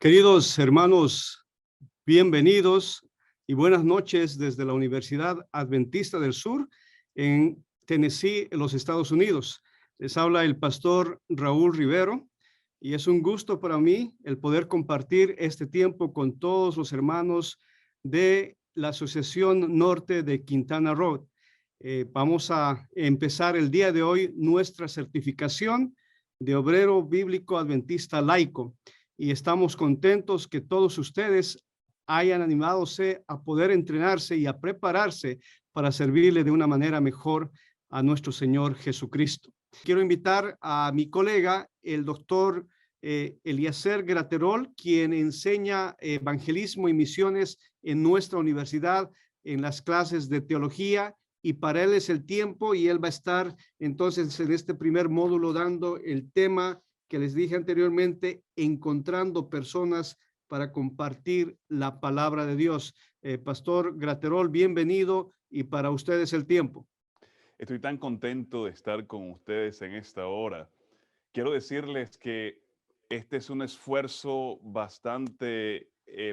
Queridos hermanos, bienvenidos y buenas noches desde la Universidad Adventista del Sur en Tennessee, en los Estados Unidos. Les habla el pastor Raúl Rivero y es un gusto para mí el poder compartir este tiempo con todos los hermanos de la Asociación Norte de Quintana Roo. Vamos a empezar el día de hoy nuestra certificación de obrero bíblico adventista laico. Y estamos contentos que todos ustedes hayan animadose a poder entrenarse y a prepararse para servirle de una manera mejor a nuestro Señor Jesucristo. Quiero invitar a mi colega, el doctor Eliezer Graterol, quien enseña evangelismo y misiones en nuestra universidad en las clases de teología, y para él es el tiempo y él va a estar entonces en este primer módulo dando el tema que les dije anteriormente, encontrando personas para compartir la palabra de Dios. Pastor Graterol, bienvenido y para ustedes el tiempo. Estoy tan contento de estar con ustedes en esta hora. Quiero decirles que este es un esfuerzo bastante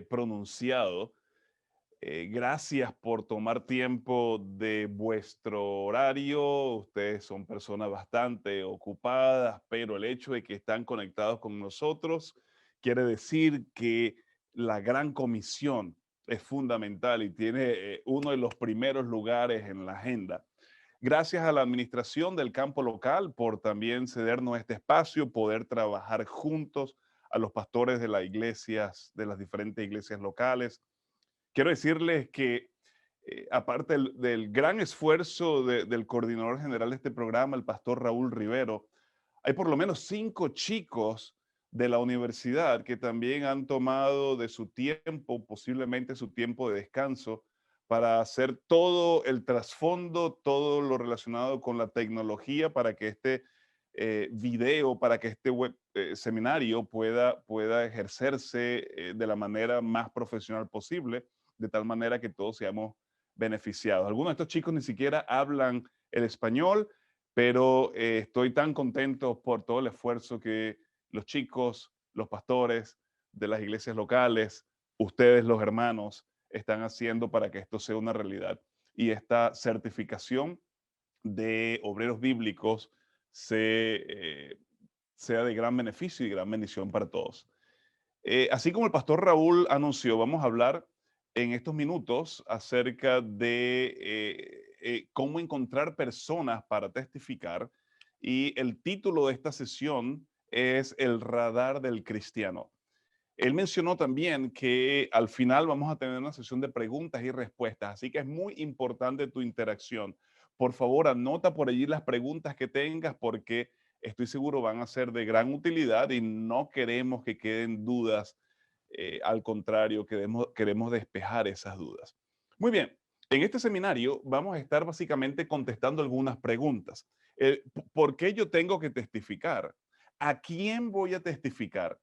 pronunciado. Gracias por tomar tiempo de vuestro horario. Ustedes son personas bastante ocupadas, pero el hecho de que están conectados con nosotros quiere decir que la gran comisión es fundamental y tiene uno de los primeros lugares en la agenda. Gracias a la administración del campo local por también cedernos este espacio, poder trabajar juntos, a los pastores de las iglesias, de las diferentes iglesias locales. Quiero decirles que aparte del gran esfuerzo del coordinador general de este programa, el pastor Raúl Rivero, hay por lo menos 5 chicos de la universidad que también han tomado de su tiempo, posiblemente su tiempo de descanso, para hacer todo el trasfondo, todo lo relacionado con la tecnología para que este video, para que este seminario pueda ejercerse de la manera más profesional posible, de tal manera que todos seamos beneficiados. Algunos de estos chicos ni siquiera hablan el español, pero estoy tan contento por todo el esfuerzo que los chicos, los pastores de las iglesias locales, ustedes los hermanos, están haciendo para que esto sea una realidad. Y esta certificación de obreros bíblicos sea de gran beneficio y gran bendición para todos. Así como el pastor Raúl anunció, vamos a hablar en estos minutos acerca de cómo encontrar personas para testificar, y el título de esta sesión es El radar del cristiano. Él mencionó también que al final vamos a tener una sesión de preguntas y respuestas, así que es muy importante tu interacción. Por favor, anota por allí las preguntas que tengas porque estoy seguro van a ser de gran utilidad y no queremos que queden dudas. Al contrario, queremos despejar esas dudas. Muy bien, en este seminario vamos a estar básicamente contestando algunas preguntas. ¿Por qué yo tengo que testificar? ¿A quién voy a testificar?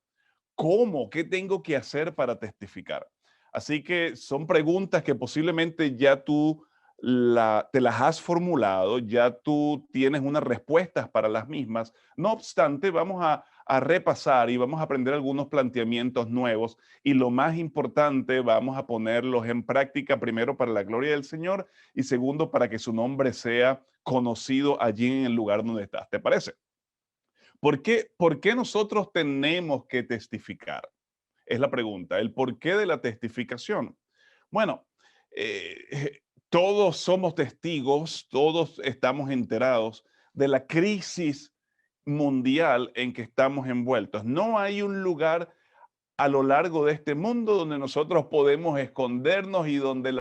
¿Cómo? ¿Qué tengo que hacer para testificar? Así que son preguntas que posiblemente ya tú te las has formulado, ya tú tienes unas respuestas para las mismas. No obstante, vamos a repasar y vamos a aprender algunos planteamientos nuevos y lo más importante, vamos a ponerlos en práctica, primero para la gloria del Señor y segundo para que su nombre sea conocido allí en el lugar donde estás. ¿Te parece? ¿Por qué nosotros tenemos que testificar? Es la pregunta. ¿El porqué de la testificación? Bueno, todos somos testigos, todos estamos enterados de la crisis mundial en que estamos envueltos. No hay un lugar a lo largo de este mundo donde nosotros podemos escondernos y donde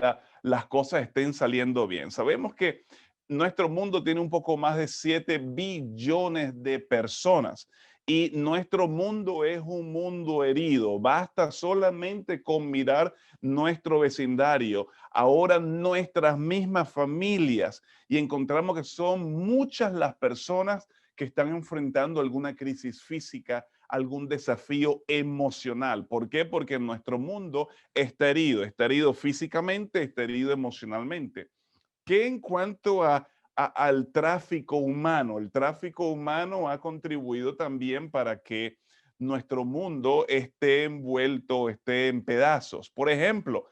las cosas estén saliendo bien. Sabemos que nuestro mundo tiene un poco más de 7 billones de personas y nuestro mundo es un mundo herido. Basta solamente con mirar nuestro vecindario, ahora nuestras mismas familias, y encontramos que son muchas las personas que están enfrentando alguna crisis física, algún desafío emocional. ¿Por qué? Porque nuestro mundo está herido físicamente, está herido emocionalmente. ¿Qué en cuanto al tráfico humano? El tráfico humano ha contribuido también para que nuestro mundo esté envuelto, esté en pedazos. Por ejemplo,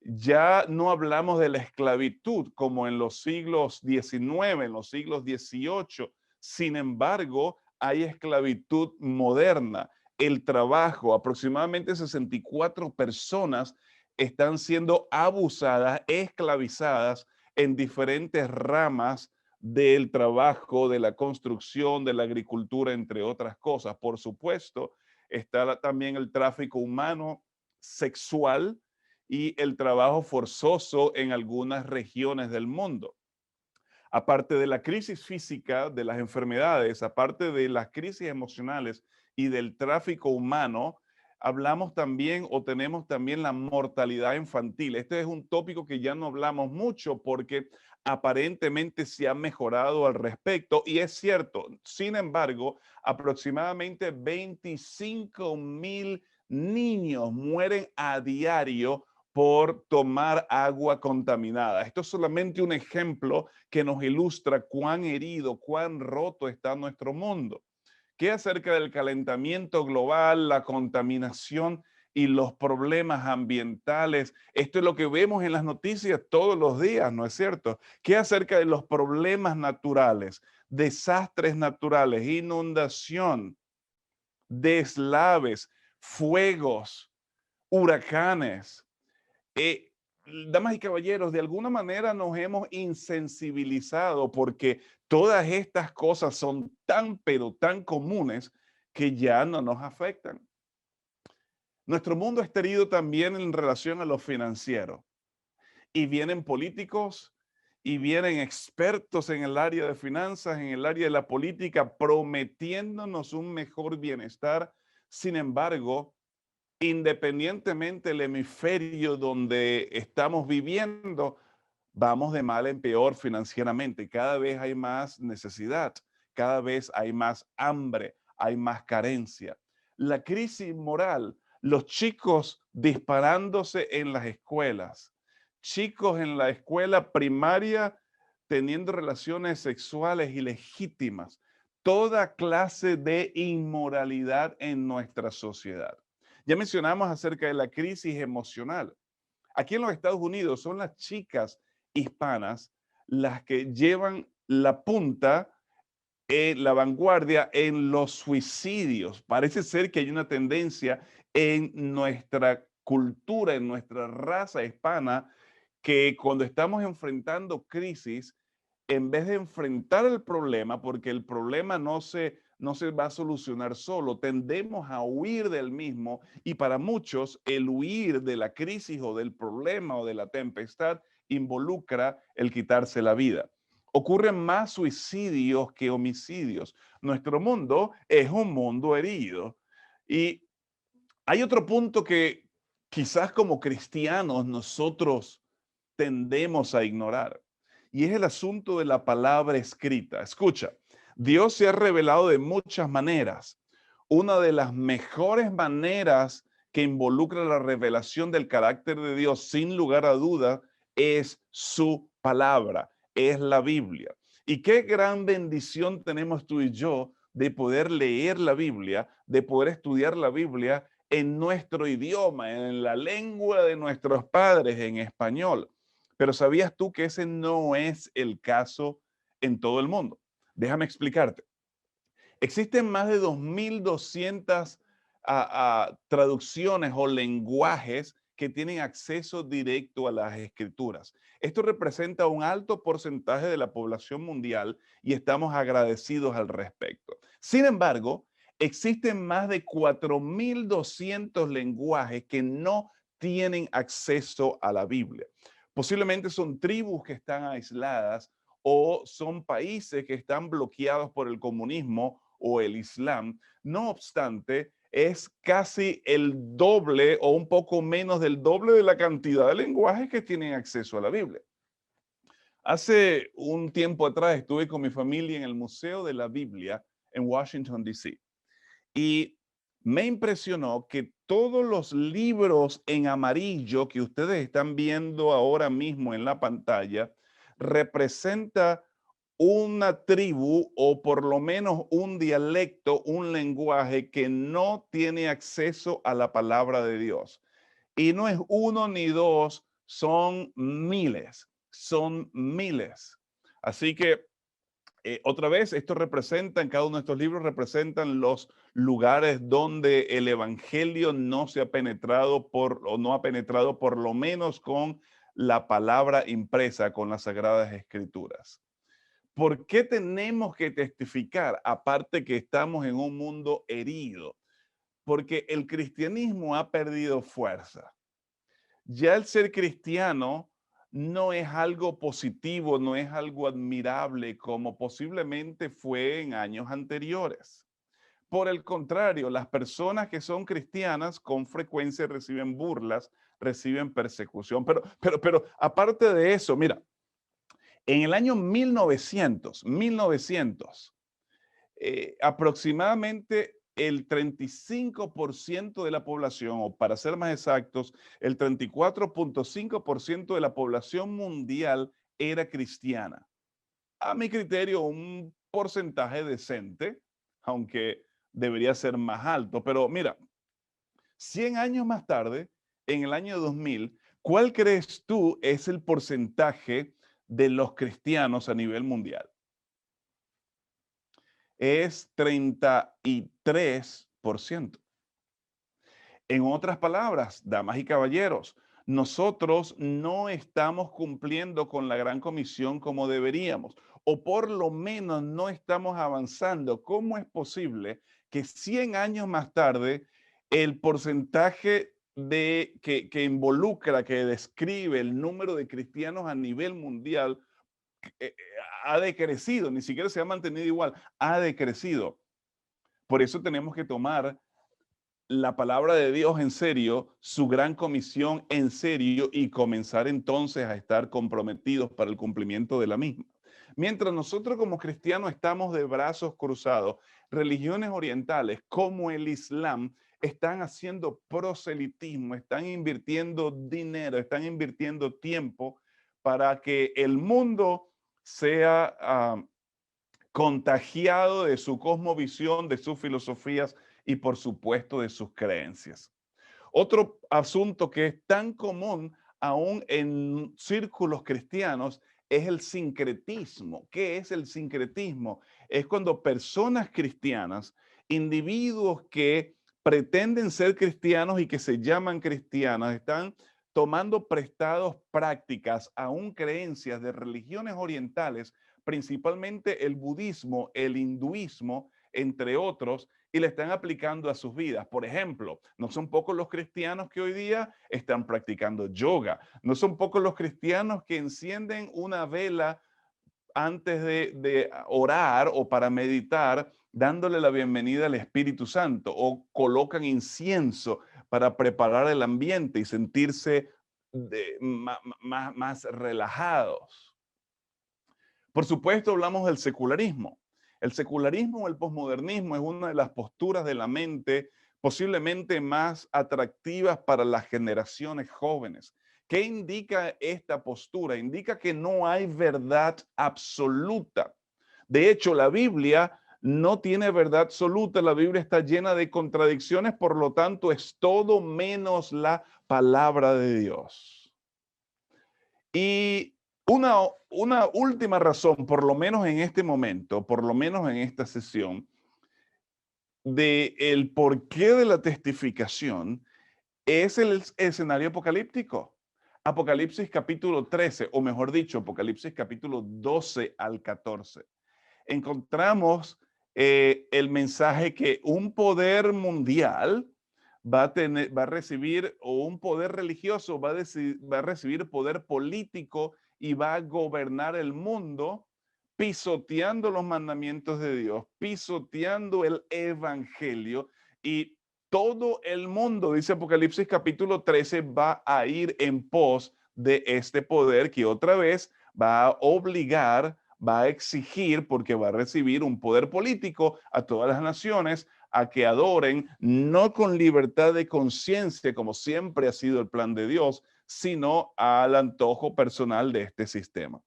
ya no hablamos de la esclavitud como en los siglos XIX, en los siglos XVIII. Sin embargo, hay esclavitud moderna. El trabajo, aproximadamente 64 personas están siendo abusadas, esclavizadas en diferentes ramas del trabajo, de la construcción, de la agricultura, entre otras cosas. Por supuesto, está también el tráfico humano sexual y el trabajo forzoso en algunas regiones del mundo. Aparte de la crisis física, de las enfermedades, aparte de las crisis emocionales y del tráfico humano, hablamos también o tenemos también la mortalidad infantil. Este es un tópico que ya no hablamos mucho porque aparentemente se ha mejorado al respecto y es cierto. Sin embargo, aproximadamente 25,000 niños mueren a diario por tomar agua contaminada. Esto es solamente un ejemplo que nos ilustra cuán herido, cuán roto está nuestro mundo. ¿Qué acerca del calentamiento global, la contaminación y los problemas ambientales? Esto es lo que vemos en las noticias todos los días, ¿no es cierto? ¿Qué acerca de los problemas naturales, desastres naturales, inundación, deslaves, fuegos, huracanes? eh, Damas y caballeros, de alguna manera nos hemos insensibilizado porque todas estas cosas son tan, pero tan comunes que ya no nos afectan. Nuestro mundo está herido también en relación a lo financiero. Y vienen políticos y vienen expertos en el área de finanzas, en el área de la política, prometiéndonos un mejor bienestar. Sin embargo, independientemente del hemisferio donde estamos viviendo, vamos de mal en peor financieramente. Cada vez hay más necesidad, cada vez hay más hambre, hay más carencia. La crisis moral, los chicos disparándose en las escuelas, chicos en la escuela primaria teniendo relaciones sexuales ilegítimas, toda clase de inmoralidad en nuestra sociedad. Ya mencionamos acerca de la crisis emocional. Aquí en los Estados Unidos son las chicas hispanas las que llevan la punta, la vanguardia en los suicidios. Parece ser que hay una tendencia en nuestra cultura, en nuestra raza hispana, que cuando estamos enfrentando crisis, en vez de enfrentar el problema, porque el problema no se va a solucionar solo, tendemos a huir del mismo y para muchos el huir de la crisis o del problema o de la tempestad involucra el quitarse la vida. Ocurren más suicidios que homicidios. Nuestro mundo es un mundo herido. Y hay otro punto que quizás como cristianos nosotros tendemos a ignorar. Y es el asunto de la palabra escrita. Escucha, Dios se ha revelado de muchas maneras. Una de las mejores maneras que involucra la revelación del carácter de Dios, sin lugar a duda, es su palabra, es la Biblia. Y qué gran bendición tenemos tú y yo de poder leer la Biblia, de poder estudiar la Biblia en nuestro idioma, en la lengua de nuestros padres, en español. Pero ¿sabías tú que ese no es el caso en todo el mundo? Déjame explicarte. Existen más de 2,200 traducciones o lenguajes que tienen acceso directo a las escrituras. Esto representa un alto porcentaje de la población mundial y estamos agradecidos al respecto. Sin embargo, existen más de 4,200 lenguajes que no tienen acceso a la Biblia. Posiblemente son tribus que están aisladas o son países que están bloqueados por el comunismo o el Islam. No obstante, es casi el doble o un poco menos del doble de la cantidad de lenguajes que tienen acceso a la Biblia. Hace un tiempo atrás estuve con mi familia en el Museo de la Biblia en Washington, D.C. Y me impresionó que todos los libros en amarillo que ustedes están viendo ahora mismo en la pantalla representa una tribu o por lo menos un dialecto, un lenguaje que no tiene acceso a la palabra de Dios. Y no es uno ni dos, son miles, son miles. Así que otra vez, esto representa, en cada uno de estos libros representan los lugares donde el evangelio no se ha penetrado o no ha penetrado por lo menos con la palabra impresa, con las sagradas escrituras. ¿Por qué tenemos que testificar? Aparte que estamos en un mundo herido, porque el cristianismo ha perdido fuerza. Ya el ser cristiano no es algo positivo, no es algo admirable como posiblemente fue en años anteriores. Por el contrario, las personas que son cristianas con frecuencia reciben burlas, reciben persecución. Pero aparte de eso, mira, en el año 1900, aproximadamente el 35% de la población, o para ser más exactos, el 34.5% de la población mundial era cristiana. A mi criterio, un porcentaje decente, aunque debería ser más alto. Pero mira, 100 años más tarde, en el año 2000, ¿cuál crees tú es el porcentaje de los cristianos a nivel mundial? Es 33%. En otras palabras, damas y caballeros, nosotros no estamos cumpliendo con la gran comisión como deberíamos, o por lo menos no estamos avanzando. ¿Cómo es posible que 100 años más tarde el porcentaje que involucra, que describe el número de cristianos a nivel mundial eh, ha decrecido? Ni siquiera se ha mantenido igual, ha decrecido. Por eso tenemos que tomar la palabra de Dios en serio, su gran comisión en serio y comenzar entonces a estar comprometidos para el cumplimiento de la misma. Mientras nosotros como cristianos estamos de brazos cruzados, religiones orientales como el Islam están haciendo proselitismo, están invirtiendo dinero, están invirtiendo tiempo para que el mundo sea contagiado de su cosmovisión, de sus filosofías y por supuesto de sus creencias. Otro asunto que es tan común aún en círculos cristianos es el sincretismo. ¿Qué es el sincretismo? Es cuando personas cristianas, individuos que pretenden ser cristianos y que se llaman cristianas, están tomando prestados prácticas, aún creencias de religiones orientales, principalmente el budismo, el hinduismo, entre otros, y le están aplicando a sus vidas. Por ejemplo, no son pocos los cristianos que hoy día están practicando yoga. No son pocos los cristianos que encienden una vela antes de orar o para meditar, dándole la bienvenida al Espíritu Santo, o colocan incienso para preparar el ambiente y sentirse más relajados. Por supuesto, hablamos del secularismo. El secularismo o el posmodernismo es una de las posturas de la mente posiblemente más atractivas para las generaciones jóvenes. ¿Qué indica esta postura? Indica que no hay verdad absoluta. De hecho, la Biblia no tiene verdad absoluta. La Biblia está llena de contradicciones, por lo tanto, es todo menos la palabra de Dios. Y una última razón, por lo menos en este momento, por lo menos en esta sesión, de el porqué de la testificación es el escenario apocalíptico. Apocalipsis capítulo 13, o mejor dicho, Apocalipsis capítulo 12 al 14. Encontramos el mensaje que un poder mundial va a recibir, o un poder religioso va a recibir poder político y va a gobernar el mundo pisoteando los mandamientos de Dios, pisoteando el evangelio, y todo el mundo, dice Apocalipsis capítulo 13, va a ir en pos de este poder que otra vez va a obligar, va a exigir, porque va a recibir un poder político a todas las naciones a que adoren, no con libertad de conciencia, como siempre ha sido el plan de Dios, sino al antojo personal de este sistema.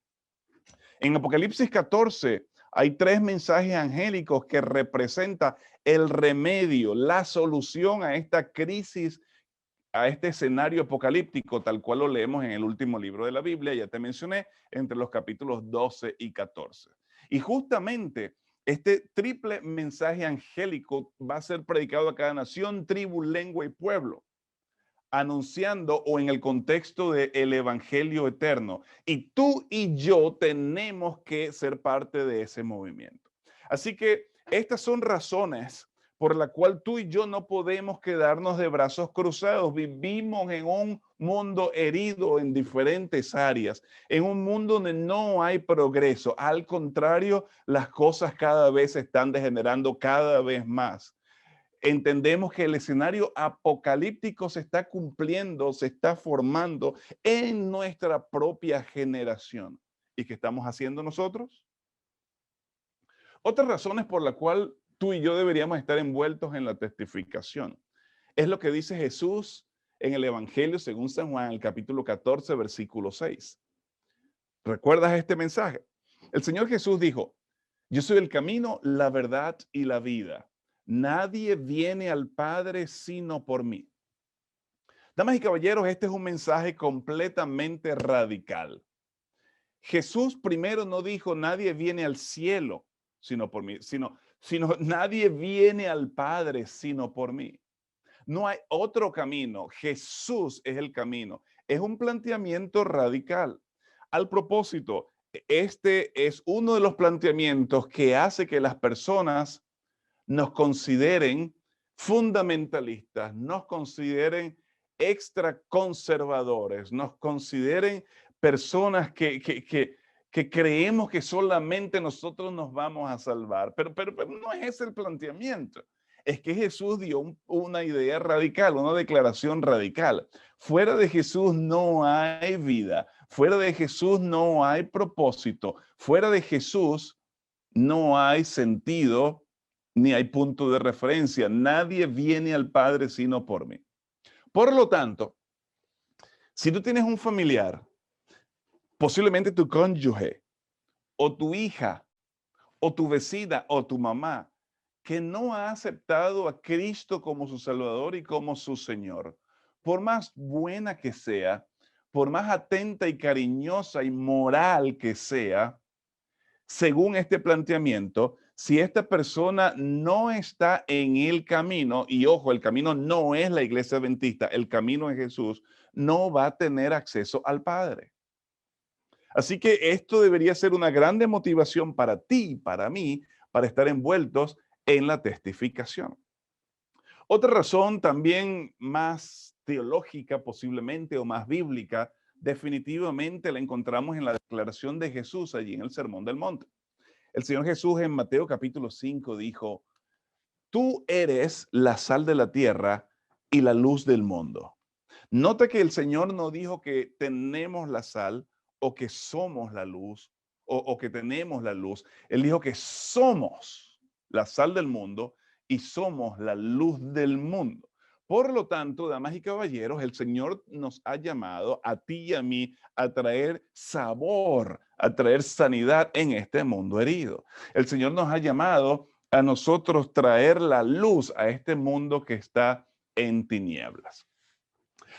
En Apocalipsis 14 hay 3 mensajes angélicos que representan el remedio, la solución a esta crisis, a este escenario apocalíptico, tal cual lo leemos en el último libro de la Biblia, ya te mencioné, entre los capítulos 12 y 14. Y justamente este triple mensaje angélico va a ser predicado a cada nación, tribu, lengua y pueblo, anunciando o en el contexto del evangelio eterno. Y tú y yo tenemos que ser parte de ese movimiento. Así que estas son razones por la cual tú y yo no podemos quedarnos de brazos cruzados. Vivimos en un mundo herido en diferentes áreas, en un mundo donde no hay progreso. Al contrario, las cosas cada vez se están degenerando cada vez más. Entendemos que el escenario apocalíptico se está cumpliendo, se está formando en nuestra propia generación. ¿Y qué estamos haciendo nosotros? Otras razones por la cual tú y yo deberíamos estar envueltos en la testificación es lo que dice Jesús en el Evangelio según San Juan, el capítulo 14, versículo 6. ¿Recuerdas este mensaje? El Señor Jesús dijo: yo soy el camino, la verdad y la vida. Nadie viene al Padre sino por mí. Damas y caballeros, este es un mensaje completamente radical. Jesús primero no dijo nadie viene al cielo sino por mí, sino nadie viene al Padre sino por mí. No hay otro camino. Jesús es el camino. Es un planteamiento radical. Al propósito, este es uno de los planteamientos que hace que las personas nos consideren fundamentalistas, nos consideren extra conservadores, nos consideren personas que creemos que solamente nosotros nos vamos a salvar. Pero no es ese el planteamiento. Es que Jesús dio una idea radical, una declaración radical. Fuera de Jesús no hay vida. Fuera de Jesús no hay propósito. Fuera de Jesús no hay sentido ni hay punto de referencia. Nadie viene al Padre sino por mí. Por lo tanto, si tú tienes un familiar, posiblemente tu cónyuge, o tu hija, o tu vecina, o tu mamá, que no ha aceptado a Cristo como su Salvador y como su Señor, por más buena que sea, por más atenta y cariñosa y moral que sea, según este planteamiento, si esta persona no está en el camino, y ojo, el camino no es la iglesia adventista, el camino es Jesús, no va a tener acceso al Padre. Así que esto debería ser una grande motivación para ti y para mí, para estar envueltos en la testificación. Otra razón también más teológica posiblemente o más bíblica, definitivamente la encontramos en la declaración de Jesús allí en el Sermón del Monte. El Señor Jesús en Mateo capítulo 5 dijo: tú eres la sal de la tierra y la luz del mundo. Nota que el Señor no dijo que tenemos la sal o que somos la luz o que tenemos la luz. Él dijo que somos la sal del mundo y somos la luz del mundo. Por lo tanto, damas y caballeros, el Señor nos ha llamado a ti y a mí a traer sabor, a traer sanidad en este mundo herido. El Señor nos ha llamado a nosotros traer la luz a este mundo que está en tinieblas.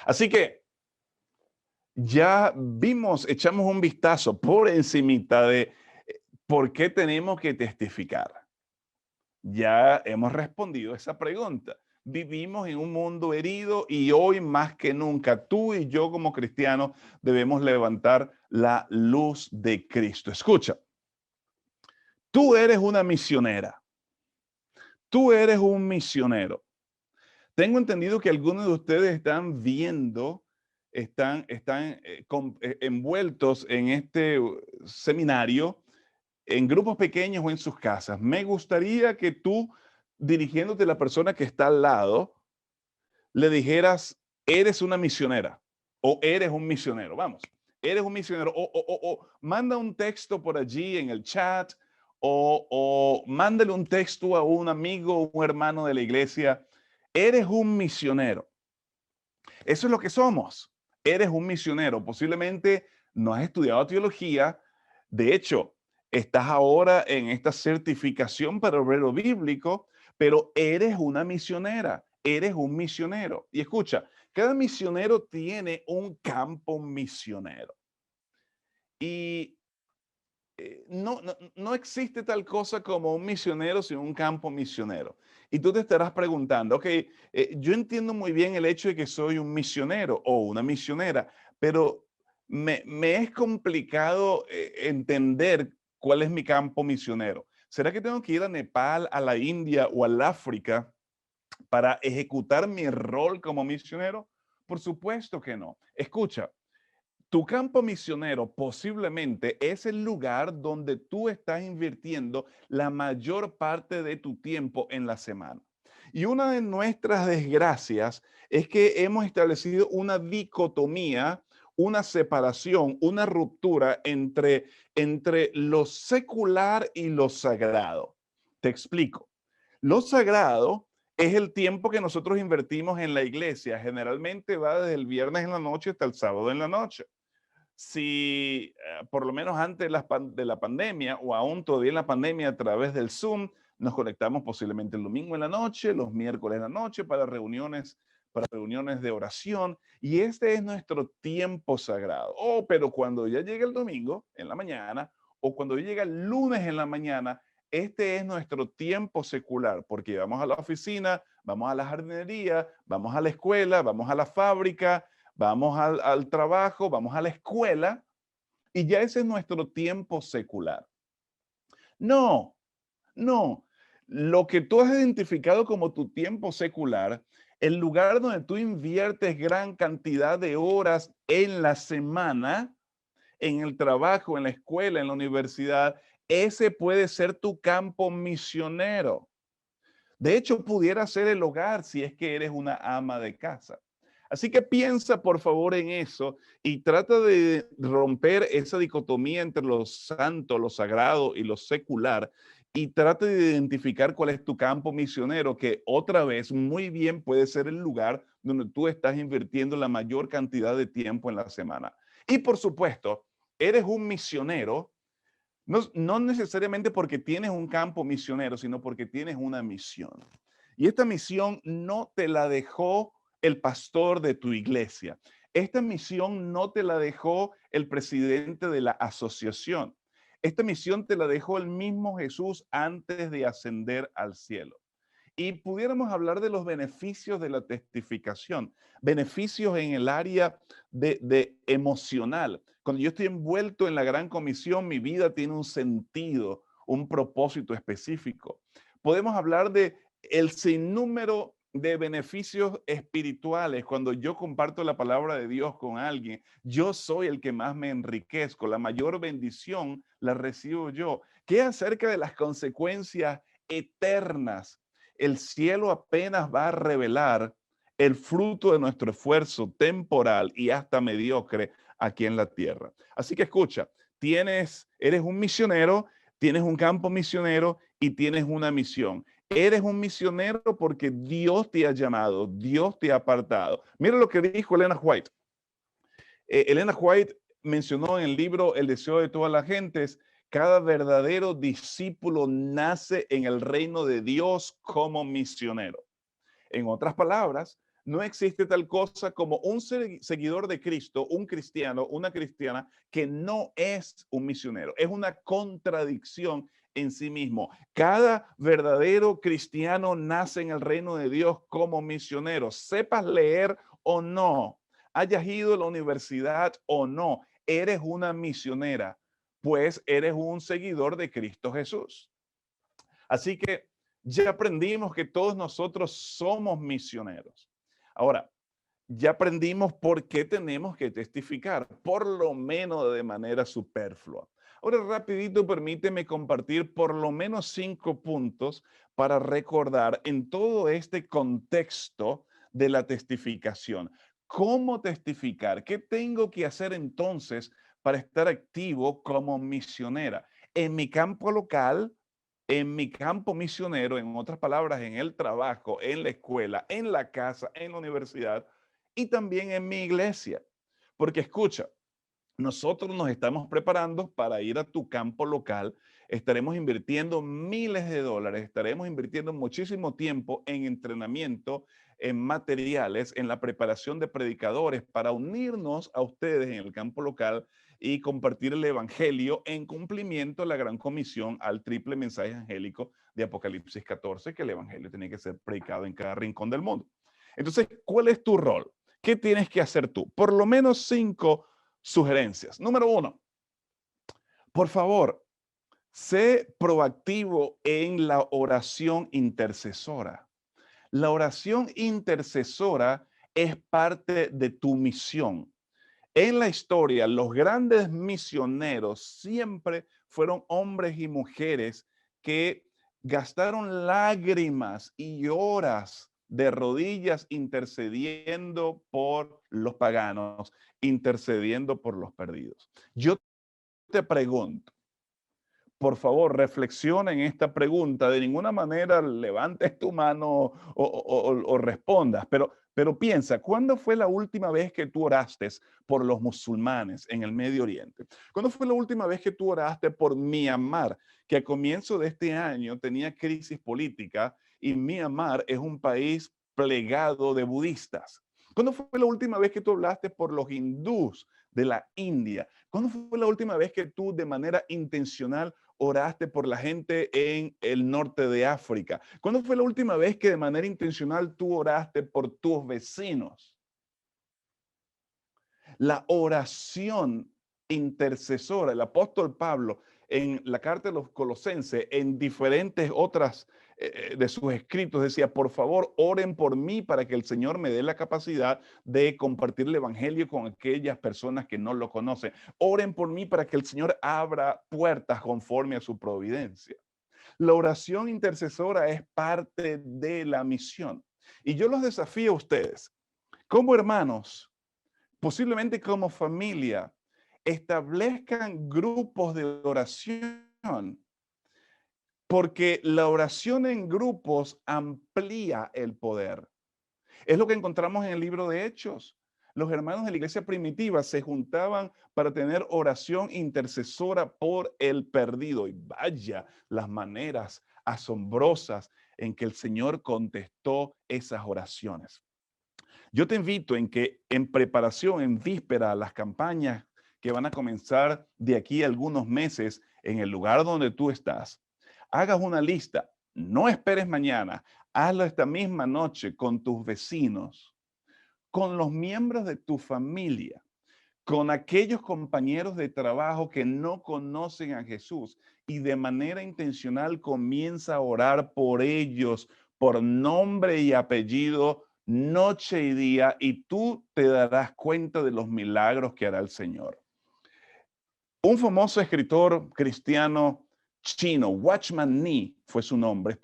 Así que ya vimos, echamos un vistazo por encimita de por qué tenemos que testificar. Ya hemos respondido esa pregunta. Vivimos en un mundo herido y hoy más que nunca tú y yo como cristianos debemos levantar la luz de Cristo. Escucha, tú eres una misionera. Tú eres un misionero. Tengo entendido que algunos de ustedes están viendo, están envueltos en este seminario en grupos pequeños o en sus casas. Me gustaría que tú, dirigiéndote a la persona que está al lado, le dijeras: eres una misionera o eres un misionero. Vamos, eres un misionero. O manda un texto por allí en el chat o mándale un texto a un amigo o un hermano de la iglesia. Eres un misionero. Eso es lo que somos. Eres un misionero. Posiblemente no has estudiado teología. De hecho, estás ahora en esta certificación para obrero bíblico, pero eres una misionera, eres un misionero. Y escucha, cada misionero tiene un campo misionero. Y no existe tal cosa como un misionero sin un campo misionero. Y tú te estarás preguntando, ok, yo entiendo muy bien el hecho de que soy un misionero o una misionera, pero me es complicado entender cuál es mi campo misionero. ¿Será que tengo que ir a Nepal, a la India o al África para ejecutar mi rol como misionero? Por supuesto que no. Escucha, tu campo misionero posiblemente es el lugar donde tú estás invirtiendo la mayor parte de tu tiempo en la semana. Y una de nuestras desgracias es que hemos establecido una dicotomía, una separación, una ruptura entre lo secular y lo sagrado. Te explico. Lo sagrado es el tiempo que nosotros invertimos en la iglesia. Generalmente va desde el viernes en la noche hasta el sábado en la noche. Si por lo menos antes de la pandemia o aún todavía en la pandemia a través del Zoom, nos conectamos posiblemente el domingo en la noche, los miércoles en la noche para reuniones de oración. Y este es nuestro tiempo sagrado. Oh, pero cuando ya llega el domingo en la mañana o cuando llega el lunes en la mañana, este es nuestro tiempo secular, porque vamos a la oficina, vamos a la jardinería, vamos a la escuela, vamos a la fábrica, vamos al trabajo, vamos a la escuela y ya ese es nuestro tiempo secular. No, no. Lo que tú has identificado como tu tiempo secular, el lugar donde tú inviertes gran cantidad de horas en la semana, en el trabajo, en la escuela, en la universidad, ese puede ser tu campo misionero. De hecho, pudiera ser el hogar si es que eres una ama de casa. Así que piensa por favor en eso y trata de romper esa dicotomía entre lo santo, lo sagrado y lo secular y trata de identificar cuál es tu campo misionero, que otra vez muy bien puede ser el lugar donde tú estás invirtiendo la mayor cantidad de tiempo en la semana. Y por supuesto, eres un misionero no necesariamente porque tienes un campo misionero, sino porque tienes una misión. Y esta misión no te la dejó el pastor de tu iglesia. Esta misión no te la dejó el presidente de la asociación. Esta misión te la dejó el mismo Jesús antes de ascender al cielo. Y pudiéramos hablar de los beneficios de la testificación, beneficios en el área de emocional. Cuando yo estoy envuelto en la gran comisión, mi vida tiene un sentido, un propósito específico. Podemos hablar de el sinnúmero de beneficios espirituales. Cuando yo comparto la palabra de Dios con alguien, yo soy el que más me enriquezco. La mayor bendición la recibo yo. ¿Qué acerca de las consecuencias eternas? El cielo apenas va a revelar el fruto de nuestro esfuerzo temporal y hasta mediocre aquí en la tierra. Así que escucha, eres un misionero, tienes un campo misionero y tienes una misión. Eres un misionero porque Dios te ha llamado, Dios te ha apartado. Mira lo que dijo Elena White. Elena White mencionó en el libro El deseo de todas las gentes, cada verdadero discípulo nace en el reino de Dios como misionero. En otras palabras, no existe tal cosa como un seguidor de Cristo, un cristiano, una cristiana que no es un misionero. Es una contradicción en sí mismo. Cada verdadero cristiano nace en el reino de Dios como misionero. Sepas leer o no, hayas ido a la universidad o no, eres una misionera, pues eres un seguidor de Cristo Jesús. Así que ya aprendimos que todos nosotros somos misioneros. Ahora, ya aprendimos por qué tenemos que testificar, por lo menos de manera superflua. Ahora, rapidito, permíteme compartir por lo menos 5 puntos para recordar en todo este contexto de la testificación. ¿Cómo testificar? ¿Qué tengo que hacer entonces para estar activo como misionera? En mi campo local, en mi campo misionero, en otras palabras, en el trabajo, en la escuela, en la casa, en la universidad y también en mi iglesia. Porque escucha, nosotros nos estamos preparando para ir a tu campo local. Estaremos invirtiendo miles de dólares, estaremos invirtiendo muchísimo tiempo en entrenamiento, en materiales, en la preparación de predicadores para unirnos a ustedes en el campo local y compartir el evangelio en cumplimiento de la gran comisión al triple mensaje angélico de Apocalipsis 14, que el evangelio tiene que ser predicado en cada rincón del mundo. Entonces, ¿cuál es tu rol? ¿Qué tienes que hacer tú? Por lo menos 5 sugerencias. Número 1, por favor, sé proactivo en la oración intercesora. La oración intercesora es parte de tu misión. En la historia, los grandes misioneros siempre fueron hombres y mujeres que gastaron lágrimas y horas de rodillas intercediendo por los paganos, intercediendo por los perdidos. Yo te pregunto, por favor, reflexiona en esta pregunta. De ninguna manera levantes tu mano o respondas, pero piensa, ¿cuándo fue la última vez que tú oraste por los musulmanes en el Medio Oriente? ¿Cuándo fue la última vez que tú oraste por Myanmar, que a comienzo de este año tenía crisis política y Myanmar es un país plegado de budistas? ¿Cuándo fue la última vez que tú hablaste por los hindús de la India? ¿Cuándo fue la última vez que tú de manera intencional oraste por la gente en el norte de África? ¿Cuándo fue la última vez que de manera intencional tú oraste por tus vecinos? La oración intercesora, el apóstol Pablo en la carta de los Colosenses, en diferentes otras de sus escritos, decía, por favor, oren por mí para que el Señor me dé la capacidad de compartir el evangelio con aquellas personas que no lo conocen. Oren por mí para que el Señor abra puertas conforme a su providencia. La oración intercesora es parte de la misión. Y yo los desafío a ustedes, como hermanos, posiblemente como familia, establezcan grupos de oración, porque la oración en grupos amplía el poder. Es lo que encontramos en el libro de Hechos. Los hermanos de la iglesia primitiva se juntaban para tener oración intercesora por el perdido. Y vaya las maneras asombrosas en que el Señor contestó esas oraciones. Yo te invito en que en preparación, en víspera a las campañas que van a comenzar de aquí a algunos meses en el lugar donde tú estás, hagas una lista. No esperes mañana, hazlo esta misma noche con tus vecinos, con los miembros de tu familia, con aquellos compañeros de trabajo que no conocen a Jesús y de manera intencional comienza a orar por ellos, por nombre y apellido, noche y día, y tú te darás cuenta de los milagros que hará el Señor. Un famoso escritor cristiano chino, Watchman Nee fue su nombre,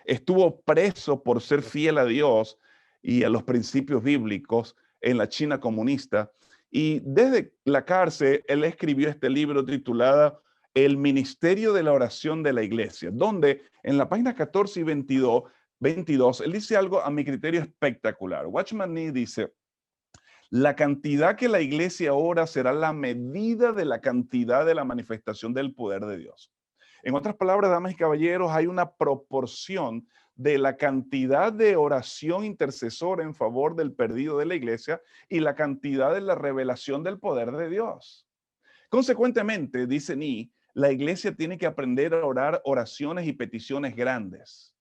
estuvo preso por ser fiel a Dios y a los principios bíblicos en la China comunista. Y desde la cárcel, él escribió este libro titulado El Ministerio de la Oración de la Iglesia, donde en la página 14 y 22 él dice algo a mi criterio espectacular. Watchman Nee dice, la cantidad que la iglesia ora será la medida de la cantidad de la manifestación del poder de Dios. En otras palabras, damas y caballeros, hay una proporción de la cantidad de oración intercesora en favor del perdido de la iglesia y la cantidad de la revelación del poder de Dios. Consecuentemente, dice Ni, la iglesia tiene que aprender a orar oraciones y peticiones grandes.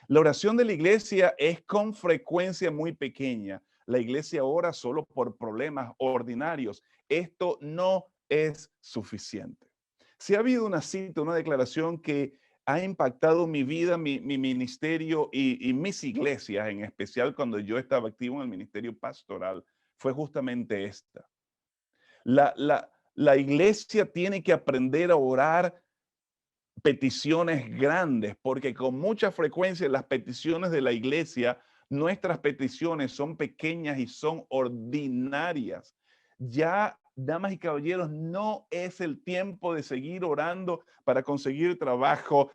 La oración de la iglesia es con frecuencia muy pequeña. La iglesia ora solo por problemas ordinarios. Esto no es suficiente. Si ha habido una cita, una declaración que ha impactado mi vida, mi ministerio y mis iglesias, en especial cuando yo estaba activo en el ministerio pastoral, fue justamente esta. La iglesia tiene que aprender a orar peticiones grandes, porque con mucha frecuencia las peticiones de la iglesia, nuestras peticiones son pequeñas y son ordinarias. Ya, damas y caballeros, no es el tiempo de seguir orando para conseguir trabajo,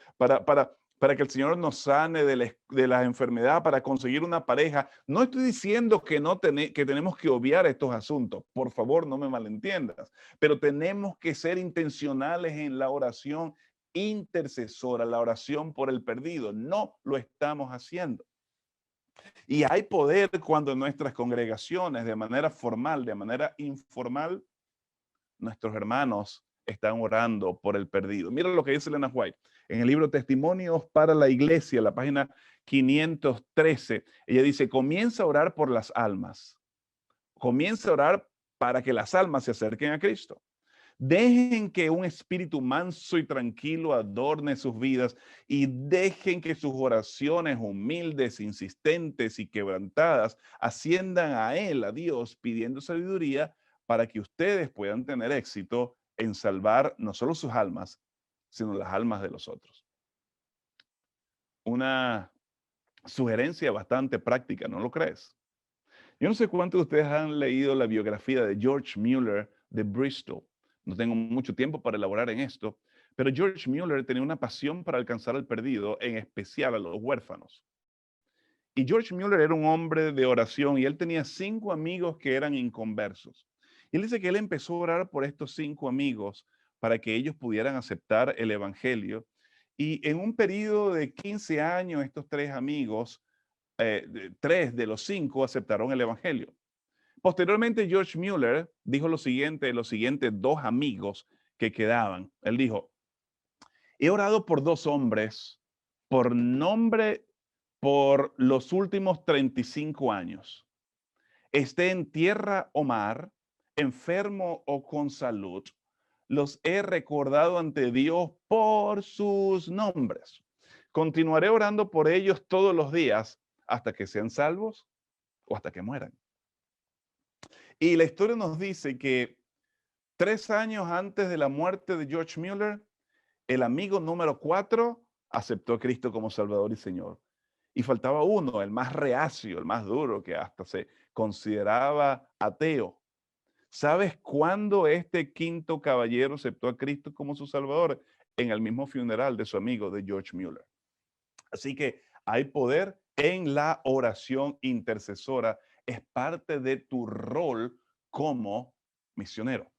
para que el Señor nos sane de la enfermedad, para conseguir una pareja. No estoy diciendo que, que tenemos que obviar estos asuntos. Por favor, no me malentiendas. Pero tenemos que ser intencionales en la oración intercesora, la oración por el perdido. No lo estamos haciendo. Y hay poder cuando en nuestras congregaciones, de manera formal, de manera informal, nuestros hermanos están orando por el perdido. Mira lo que dice Elena White en el libro Testimonios para la Iglesia, la página 513. Ella dice, comienza a orar por las almas. Comienza a orar para que las almas se acerquen a Cristo. Dejen que un espíritu manso y tranquilo adorne sus vidas y dejen que sus oraciones humildes, insistentes y quebrantadas asciendan a Él, a Dios, pidiendo sabiduría para que ustedes puedan tener éxito en salvar no solo sus almas, sino las almas de los otros. Una sugerencia bastante práctica, ¿no lo crees? Yo no sé cuántos de ustedes han leído la biografía de George Mueller de Bristol. No tengo mucho tiempo para elaborar en esto, pero George Mueller tenía una pasión para alcanzar al perdido, en especial a los huérfanos. Y George Mueller era un hombre de oración y él tenía 5 amigos que eran inconversos. Y él dice que él empezó a orar por estos 5 amigos para que ellos pudieran aceptar el evangelio. Y en un periodo de 15 años, estos 3 amigos, 3 de los 5 aceptaron el evangelio. Posteriormente, George Mueller dijo lo siguiente, los siguientes 2 amigos que quedaban. Él dijo, he orado por 2 hombres por nombre por los últimos 35 años. Esté en tierra o mar, enfermo o con salud, los he recordado ante Dios por sus nombres. Continuaré orando por ellos todos los días hasta que sean salvos o hasta que mueran. Y la historia nos dice que 3 años antes de la muerte de George Mueller, el amigo número 4 aceptó a Cristo como Salvador y Señor. Y faltaba uno, el más reacio, el más duro, que hasta se consideraba ateo. ¿Sabes cuándo este 5º caballero aceptó a Cristo como su Salvador? En el mismo funeral de su amigo, de George Mueller. Así que hay poder en la oración intercesora. Es parte de tu rol como misionero.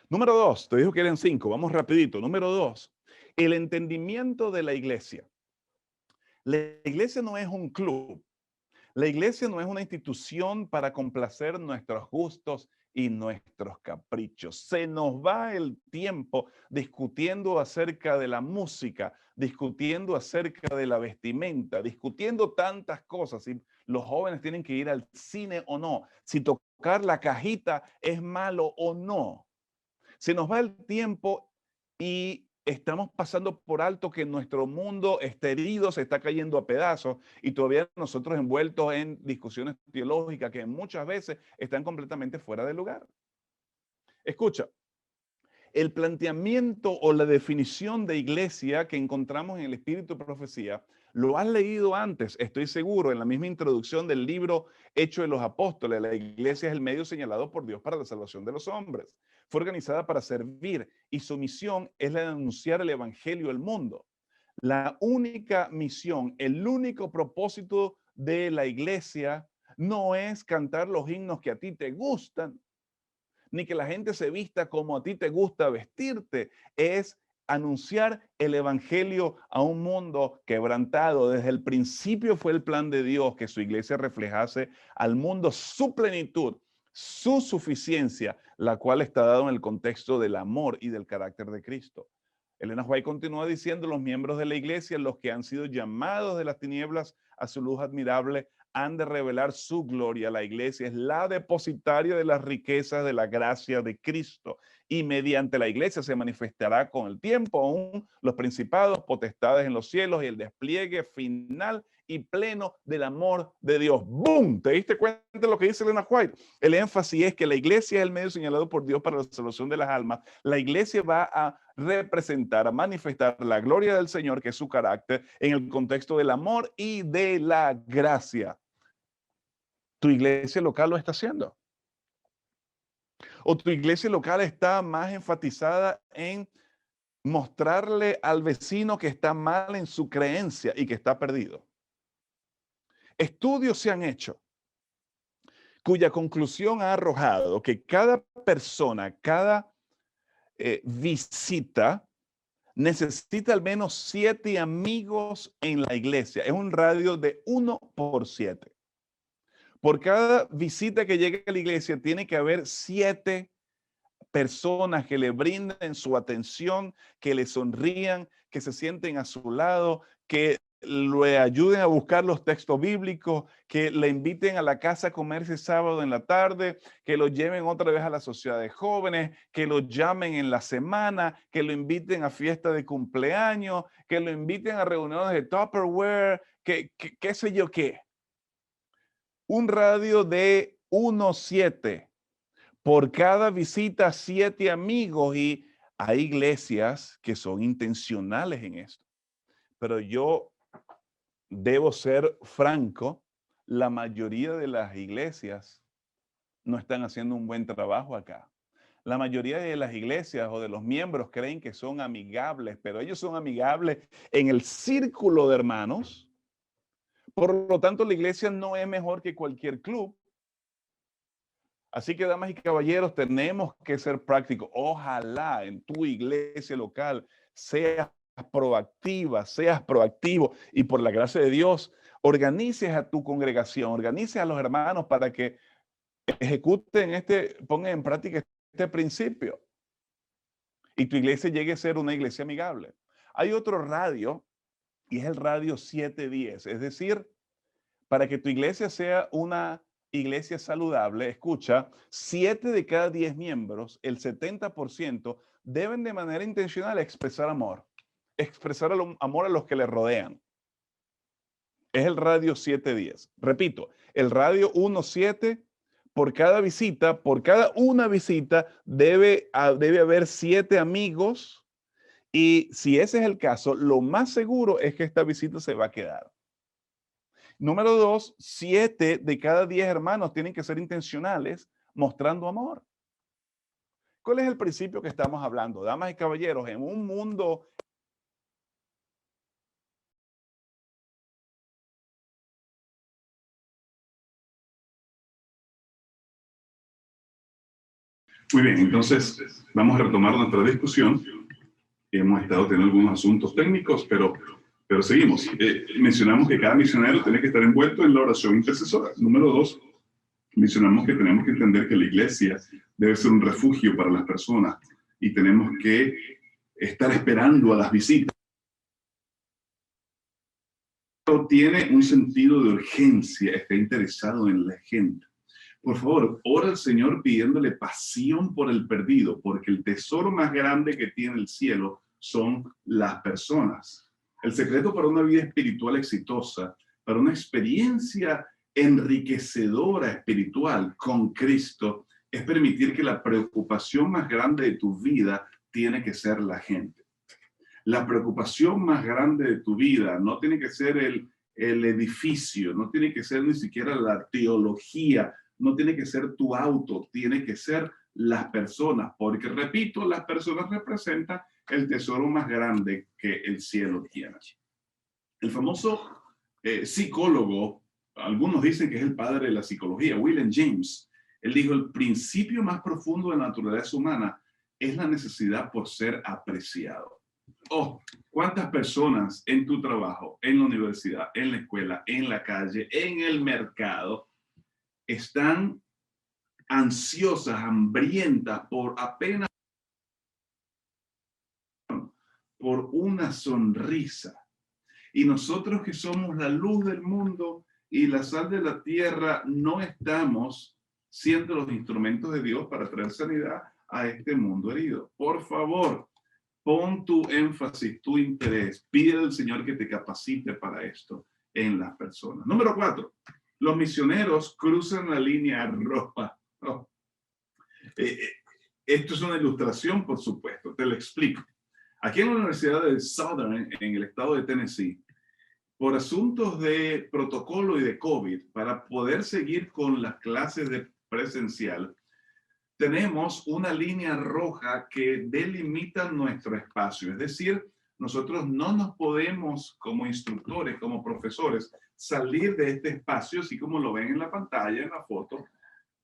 Número 2, te dijo que eran 5, vamos rapidito. Número 2, el entendimiento de la iglesia. La iglesia no es un club. La iglesia no es una institución para complacer nuestros gustos y nuestros caprichos. Se nos va el tiempo discutiendo acerca de la música, discutiendo acerca de la vestimenta, discutiendo tantas cosas. Si los jóvenes tienen que ir al cine o no, si tocar la cajita es malo o no. Se nos va el tiempo y estamos pasando por alto que nuestro mundo está herido, se está cayendo a pedazos y todavía nosotros envueltos en discusiones teológicas que muchas veces están completamente fuera de lugar. Escucha, el planteamiento o la definición de iglesia que encontramos en el Espíritu de Profecía, lo has leído antes, estoy seguro, en la misma introducción del libro Hechos de los Apóstoles. La iglesia es el medio señalado por Dios para la salvación de los hombres. Fue organizada para servir y su misión es la de anunciar el evangelio al mundo. La única misión, el único propósito de la iglesia no es cantar los himnos que a ti te gustan, ni que la gente se vista como a ti te gusta vestirte, es anunciar el evangelio a un mundo quebrantado. Desde el principio fue el plan de Dios que su iglesia reflejase al mundo su plenitud, su suficiencia, la cual está dado en el contexto del amor y del carácter de Cristo. Elena White continúa diciendo, los miembros de la iglesia, los que han sido llamados de las tinieblas a su luz admirable, han de revelar su gloria. La iglesia es la depositaria de las riquezas de la gracia de Cristo. Y mediante la iglesia se manifestará con el tiempo aún los principados, potestades en los cielos y el despliegue final y pleno del amor de Dios. ¡Bum! ¿Te diste cuenta de lo que dice Elena White? El énfasis es que la iglesia es el medio señalado por Dios para la salvación de las almas. La iglesia va a representar, a manifestar la gloria del Señor, que es su carácter, en el contexto del amor y de la gracia. ¿Tu iglesia local lo está haciendo? ¿O tu iglesia local está más enfatizada en mostrarle al vecino que está mal en su creencia y que está perdido. Estudios se han hecho cuya conclusión ha arrojado que cada persona, cada visita necesita al menos 7 amigos en la iglesia. Es un radio de 1 por 7. Por cada visita que llegue a la iglesia tiene que haber 7 personas que le brinden su atención, que le sonrían, que se sienten a su lado, que le ayuden a buscar los textos bíblicos, que le inviten a la casa a comer ese sábado en la tarde, que lo lleven otra vez a la sociedad de jóvenes, que lo llamen en la semana, que lo inviten a fiesta de cumpleaños, que lo inviten a reuniones de Tupperware, que qué sé yo qué. Un radio de 1-7. Por cada visita, 7 amigos, y hay iglesias que son intencionales en esto. Pero yo debo ser franco, la mayoría de las iglesias no están haciendo un buen trabajo acá. La mayoría de las iglesias o de los miembros creen que son amigables, pero ellos son amigables en el círculo de hermanos. Por lo tanto, la iglesia no es mejor que cualquier club. Así que, damas y caballeros, tenemos que ser prácticos. Ojalá en tu iglesia local seas proactiva, seas proactivo y por la gracia de Dios organices a tu congregación, organices a los hermanos para que ejecuten pongan en práctica este principio y tu iglesia llegue a ser una iglesia amigable. Hay otro radio y es el radio 710, es decir, para que tu iglesia sea una iglesia saludable, escucha, 7 de cada 10 miembros, el 70%, deben de manera intencional expresar amor a los que les rodean. Es el radio 710. Repito, el radio 17, por cada una visita, debe haber 7 amigos. Y si ese es el caso, lo más seguro es que esta visita se va a quedar. Número 2, 7 de cada 10 hermanos tienen que ser intencionales mostrando amor. ¿Cuál es el principio que estamos hablando? Damas y caballeros, en un mundo muy bien, entonces vamos a retomar nuestra discusión. Hemos estado teniendo algunos asuntos técnicos, pero seguimos. Mencionamos que cada misionero tiene que estar envuelto en la oración intercesora. Número 2, mencionamos que tenemos que entender que la iglesia debe ser un refugio para las personas y tenemos que estar esperando a las visitas. Tiene un sentido de urgencia, está interesado en la gente. Por favor, ora al Señor pidiéndole pasión por el perdido, porque el tesoro más grande que tiene el cielo son las personas. El secreto para una vida espiritual exitosa, para una experiencia enriquecedora espiritual con Cristo, es permitir que la preocupación más grande de tu vida tiene que ser la gente. La preocupación más grande de tu vida no tiene que ser el edificio, no tiene que ser ni siquiera la teología, no tiene que ser tu auto, tiene que ser las personas, porque repito, las personas representan el tesoro más grande que el cielo tiene. El famoso psicólogo, algunos dicen que es el padre de la psicología, William James, él dijo: el principio más profundo de la naturaleza humana es la necesidad por ser apreciado. Oh, ¿cuántas personas en tu trabajo, en la universidad, en la escuela, en la calle, en el mercado, están ansiosas, hambrientas por apenas por una sonrisa? Y nosotros, que somos la luz del mundo y la sal de la tierra, no estamos siendo los instrumentos de Dios para traer sanidad a este mundo herido. Por favor, pon tu énfasis, tu interés, pide al Señor que te capacite para esto en las personas. Número 4, los misioneros cruzan la línea roja. Oh. Esto es una ilustración, por supuesto, te lo explico. Aquí en la Universidad de Southern, en el estado de Tennessee, por asuntos de protocolo y de COVID, para poder seguir con las clases de presencial, tenemos una línea roja que delimita nuestro espacio. Es decir, nosotros no nos podemos, como instructores, como profesores, salir de este espacio, así como lo ven en la pantalla, en la foto,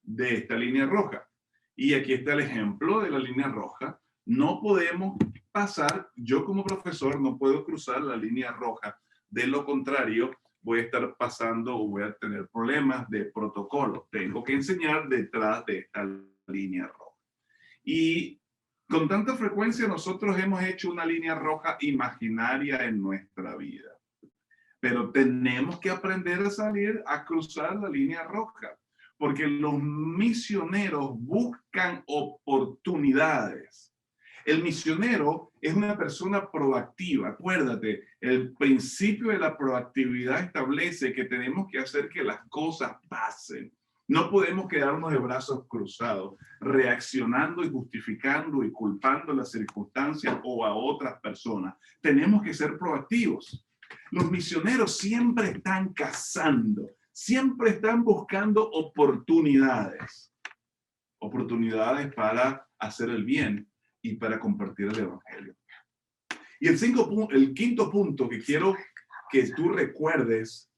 de esta línea roja. Y aquí está el ejemplo de la línea roja. No podemos pasar, yo como profesor no puedo cruzar la línea roja. De lo contrario, voy a estar pasando o voy a tener problemas de protocolo. Tengo que enseñar detrás de esta línea roja. Y con tanta frecuencia nosotros hemos hecho una línea roja imaginaria en nuestra vida. Pero tenemos que aprender a salir, a cruzar la línea roja. Porque los misioneros buscan oportunidades. El misionero es una persona proactiva. Acuérdate, el principio de la proactividad establece que tenemos que hacer que las cosas pasen. No podemos quedarnos de brazos cruzados, reaccionando y justificando y culpando las circunstancias o a otras personas. Tenemos que ser proactivos. Los misioneros siempre están cazando, siempre están buscando oportunidades. Oportunidades para hacer el bien y para compartir el evangelio. Y el quinto punto que quiero que tú recuerdes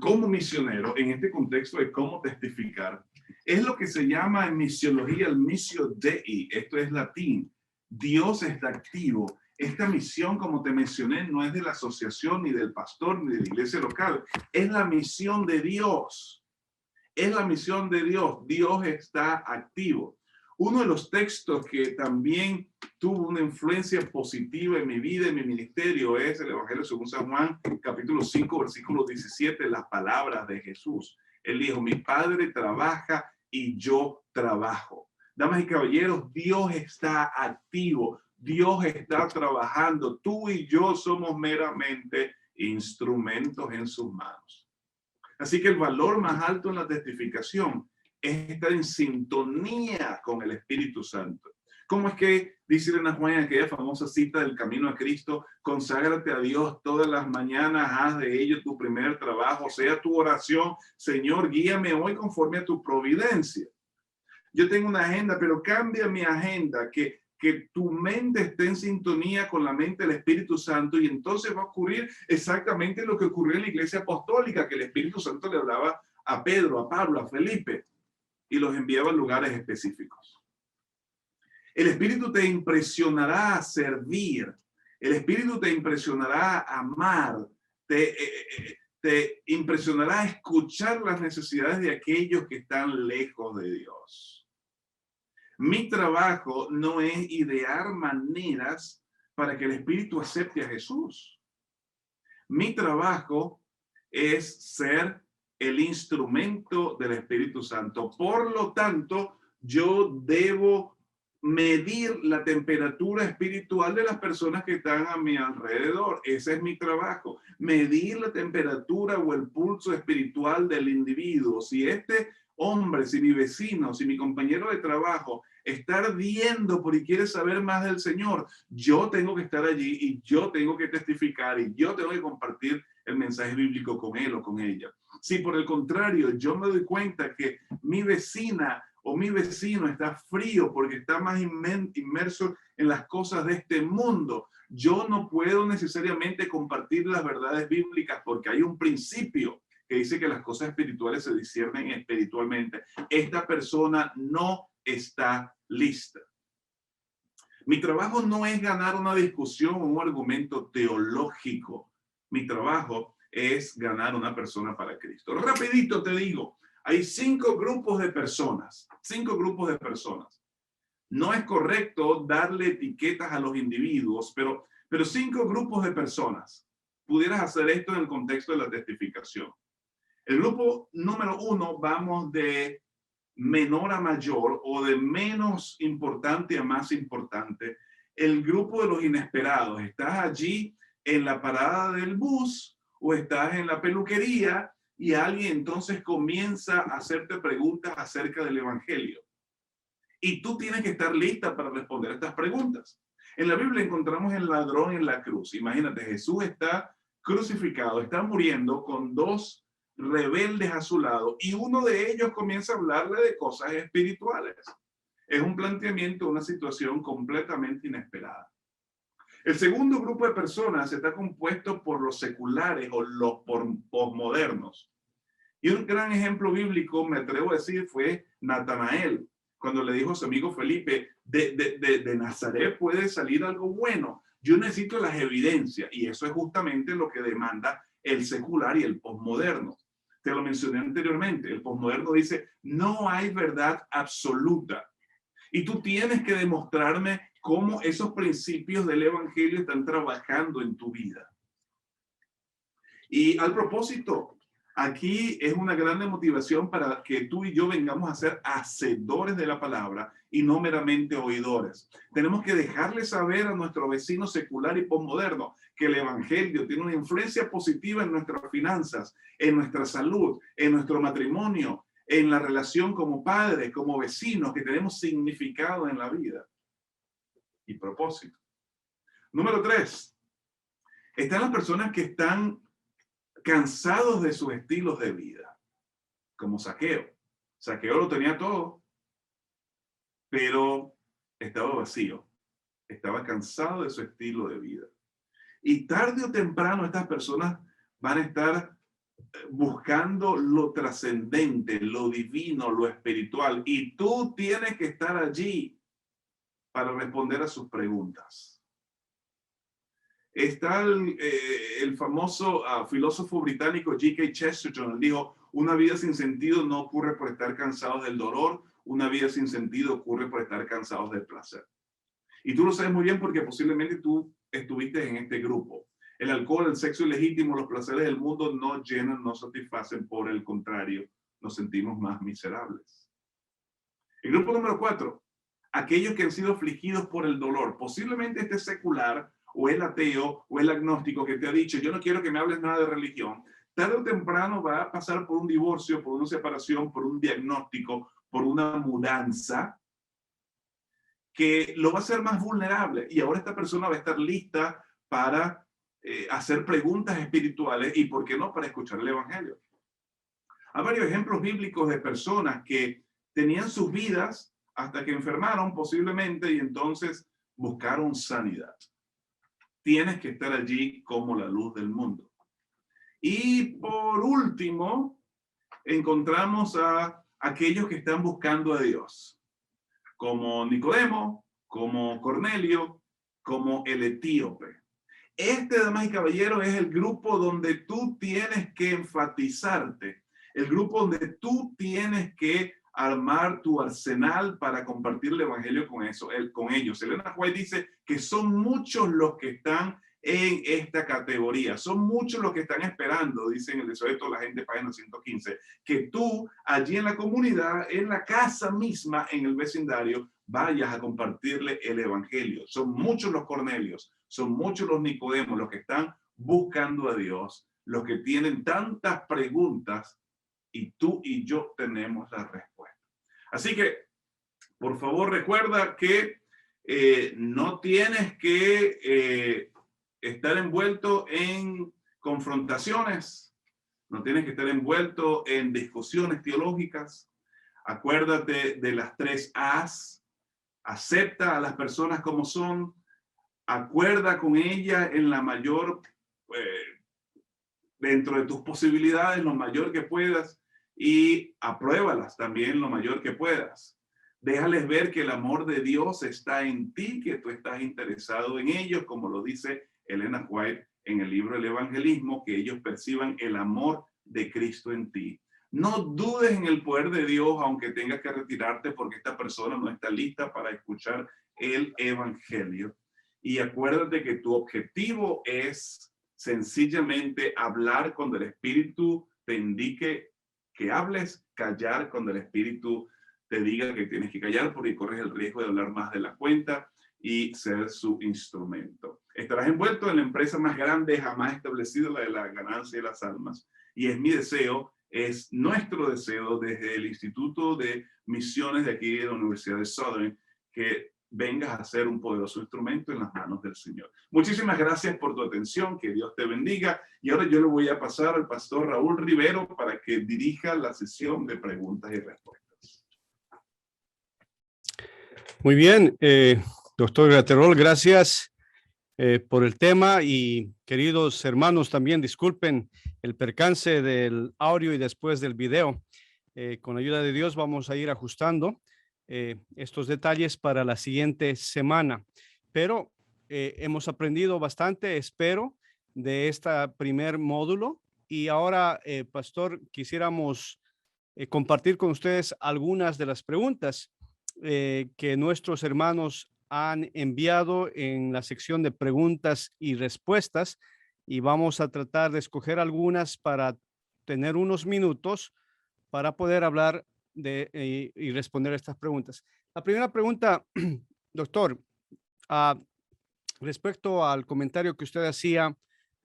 como misionero en este contexto de cómo testificar es lo que se llama en misiología el missio Dei. Esto es latín. Dios está activo. Esta misión, como te mencioné, no es de la asociación, ni del pastor, ni de la iglesia local. Es la misión de Dios. Es la misión de Dios. Dios está activo. Uno de los textos que también tuvo una influencia positiva en mi vida, en mi ministerio, es el Evangelio según San Juan, capítulo 5, versículo 17, las palabras de Jesús. Él dijo, mi Padre trabaja y yo trabajo. Damas y caballeros, Dios está activo. Dios está trabajando. Tú y yo somos meramente instrumentos en sus manos. Así que el valor más alto en la testificación es estar en sintonía con el Espíritu Santo. ¿Cómo es que dice Elena Juan en aquella famosa cita del Camino a Cristo? Conságrate a Dios todas las mañanas, haz de ello tu primer trabajo, sea tu oración, Señor, guíame hoy conforme a tu providencia. Yo tengo una agenda, pero cambia mi agenda, que tu mente esté en sintonía con la mente del Espíritu Santo y entonces va a ocurrir exactamente lo que ocurrió en la iglesia apostólica, que el Espíritu Santo le hablaba a Pedro, a Pablo, a Felipe y los enviaba a lugares específicos. El Espíritu te impresionará a servir, el Espíritu te impresionará a amar, te impresionará a escuchar las necesidades de aquellos que están lejos de Dios. Mi trabajo no es idear maneras para que el Espíritu acepte a Jesús. Mi trabajo es ser el instrumento del Espíritu Santo. Por lo tanto, yo debo medir la temperatura espiritual de las personas que están a mi alrededor. Ese es mi trabajo. Medir la temperatura o el pulso espiritual del individuo. Si este hombre, si mi vecino, si mi compañero de trabajo está ardiendo porque quiere saber más del Señor, yo tengo que estar allí y yo tengo que testificar y yo tengo que compartir el mensaje bíblico con él o con ella. Si por el contrario yo me doy cuenta que mi vecina o mi vecino está frío porque está más inmerso en las cosas de este mundo, yo no puedo necesariamente compartir las verdades bíblicas porque hay un principio que dice que las cosas espirituales se disciernen espiritualmente. Esta persona no está lista. Mi trabajo no es ganar una discusión o un argumento teológico. Mi trabajo es ganar una persona para Cristo. Rapidito te digo, hay 5 grupos de personas. 5 grupos de personas. No es correcto darle etiquetas a los individuos, pero 5 grupos de personas. Pudieras hacer esto en el contexto de la testificación. El grupo número 1, vamos de menor a mayor o de menos importante a más importante. El grupo de los inesperados. Estás allí en la parada del bus o estás en la peluquería y alguien entonces comienza a hacerte preguntas acerca del evangelio. Y tú tienes que estar lista para responder estas preguntas. En la Biblia encontramos el ladrón en la cruz. Imagínate, Jesús está crucificado, está muriendo con 2 rebeldes a su lado y uno de ellos comienza a hablarle de cosas espirituales. Es un planteamiento, una situación completamente inesperada. El segundo grupo de personas está compuesto por los seculares o los posmodernos. Y un gran ejemplo bíblico, me atrevo a decir, fue Natanael, cuando le dijo a su amigo Felipe, de Nazaret puede salir algo bueno. Yo necesito las evidencias, y eso es justamente lo que demanda el secular y el posmoderno. Te lo mencioné anteriormente, el posmoderno dice, no hay verdad absoluta. Y tú tienes que demostrarme cómo esos principios del evangelio están trabajando en tu vida. Y al propósito, aquí es una gran motivación para que tú y yo vengamos a ser hacedores de la palabra y no meramente oidores. Tenemos que dejarle saber a nuestro vecino secular y posmoderno que el evangelio tiene una influencia positiva en nuestras finanzas, en nuestra salud, en nuestro matrimonio, en la relación como padres, como vecinos, que tenemos significado en la vida y propósito. Número 3. Están las personas que están cansados de sus estilos de vida, como Zaqueo. Zaqueo lo tenía todo, pero estaba vacío, estaba cansado de su estilo de vida. Y tarde o temprano estas personas van a estar buscando lo trascendente, lo divino, lo espiritual, y tú tienes que estar allí para responder a sus preguntas. Está el famoso filósofo británico G.K. Chesterton, dijo, una vida sin sentido no ocurre por estar cansados del dolor, una vida sin sentido ocurre por estar cansados del placer. Y tú lo sabes muy bien porque posiblemente tú estuviste en este grupo. El alcohol, el sexo ilegítimo, los placeres del mundo no llenan, no satisfacen, por el contrario, nos sentimos más miserables. El grupo número 4, aquellos que han sido afligidos por el dolor, posiblemente este secular, o el ateo, o el agnóstico que te ha dicho, yo no quiero que me hables nada de religión, tarde o temprano va a pasar por un divorcio, por una separación, por un diagnóstico, por una mudanza, que lo va a hacer más vulnerable. Y ahora esta persona va a estar lista para hacer preguntas espirituales y, ¿por qué no?, para escuchar el evangelio. Hay varios ejemplos bíblicos de personas que tenían sus vidas hasta que enfermaron posiblemente y entonces buscaron sanidad. Tienes que estar allí como la luz del mundo. Y por último, encontramos a aquellos que están buscando a Dios, como Nicodemo, como Cornelio, como el etíope. Este, damas y caballeros, es el grupo donde tú tienes que enfatizarte, el grupo donde tú tienes que armar tu arsenal para compartir el evangelio con ellos. Elena White dice que son muchos los que están en esta categoría, son muchos los que están esperando, dice en el deseo de toda la gente, página 115, que tú allí en la comunidad, en la casa misma, en el vecindario, vayas a compartirle el evangelio. Son muchos los Cornelios, son muchos los Nicodemos, los que están buscando a Dios, los que tienen tantas preguntas, y tú y yo tenemos la respuesta. Así que, por favor, recuerda que no tienes que estar envuelto en confrontaciones, no tienes que estar envuelto en discusiones teológicas. Acuérdate de las 3 A's. Acepta a las personas como son, acuerda con ellas en la mayor, dentro de tus posibilidades, lo mayor que puedas, y apruébalas también lo mayor que puedas. Déjales ver que el amor de Dios está en ti, que tú estás interesado en ellos, como lo dice Elena White en el libro El Evangelismo, que ellos perciban el amor de Cristo en ti. No dudes en el poder de Dios, aunque tengas que retirarte porque esta persona no está lista para escuchar el evangelio. Y acuérdate que tu objetivo es sencillamente hablar cuando el Espíritu te indique que hables, callar cuando el Espíritu te diga que tienes que callar, porque corres el riesgo de hablar más de la cuenta y ser su instrumento. Estarás envuelto en la empresa más grande jamás establecida, la de la ganancia de las almas. Y es mi deseo, es nuestro deseo desde el Instituto de Misiones de aquí de la Universidad de Southern, que vengas a ser un poderoso instrumento en las manos del Señor. Muchísimas gracias por tu atención, que Dios te bendiga. Y ahora yo le voy a pasar al pastor Raúl Rivero para que dirija la sesión de preguntas y respuestas. Muy bien, doctor Graterol, gracias por el tema y queridos hermanos también disculpen el percance del audio y después del video. Con ayuda de Dios vamos a ir ajustando estos detalles para la siguiente semana, pero hemos aprendido bastante, espero, de este primer módulo y ahora, pastor, quisiéramos compartir con ustedes algunas de las preguntas que nuestros hermanos han enviado en la sección de preguntas y respuestas y vamos a tratar de escoger algunas para tener unos minutos para poder hablar y responder estas preguntas. La primera pregunta, doctor, respecto al comentario que usted hacía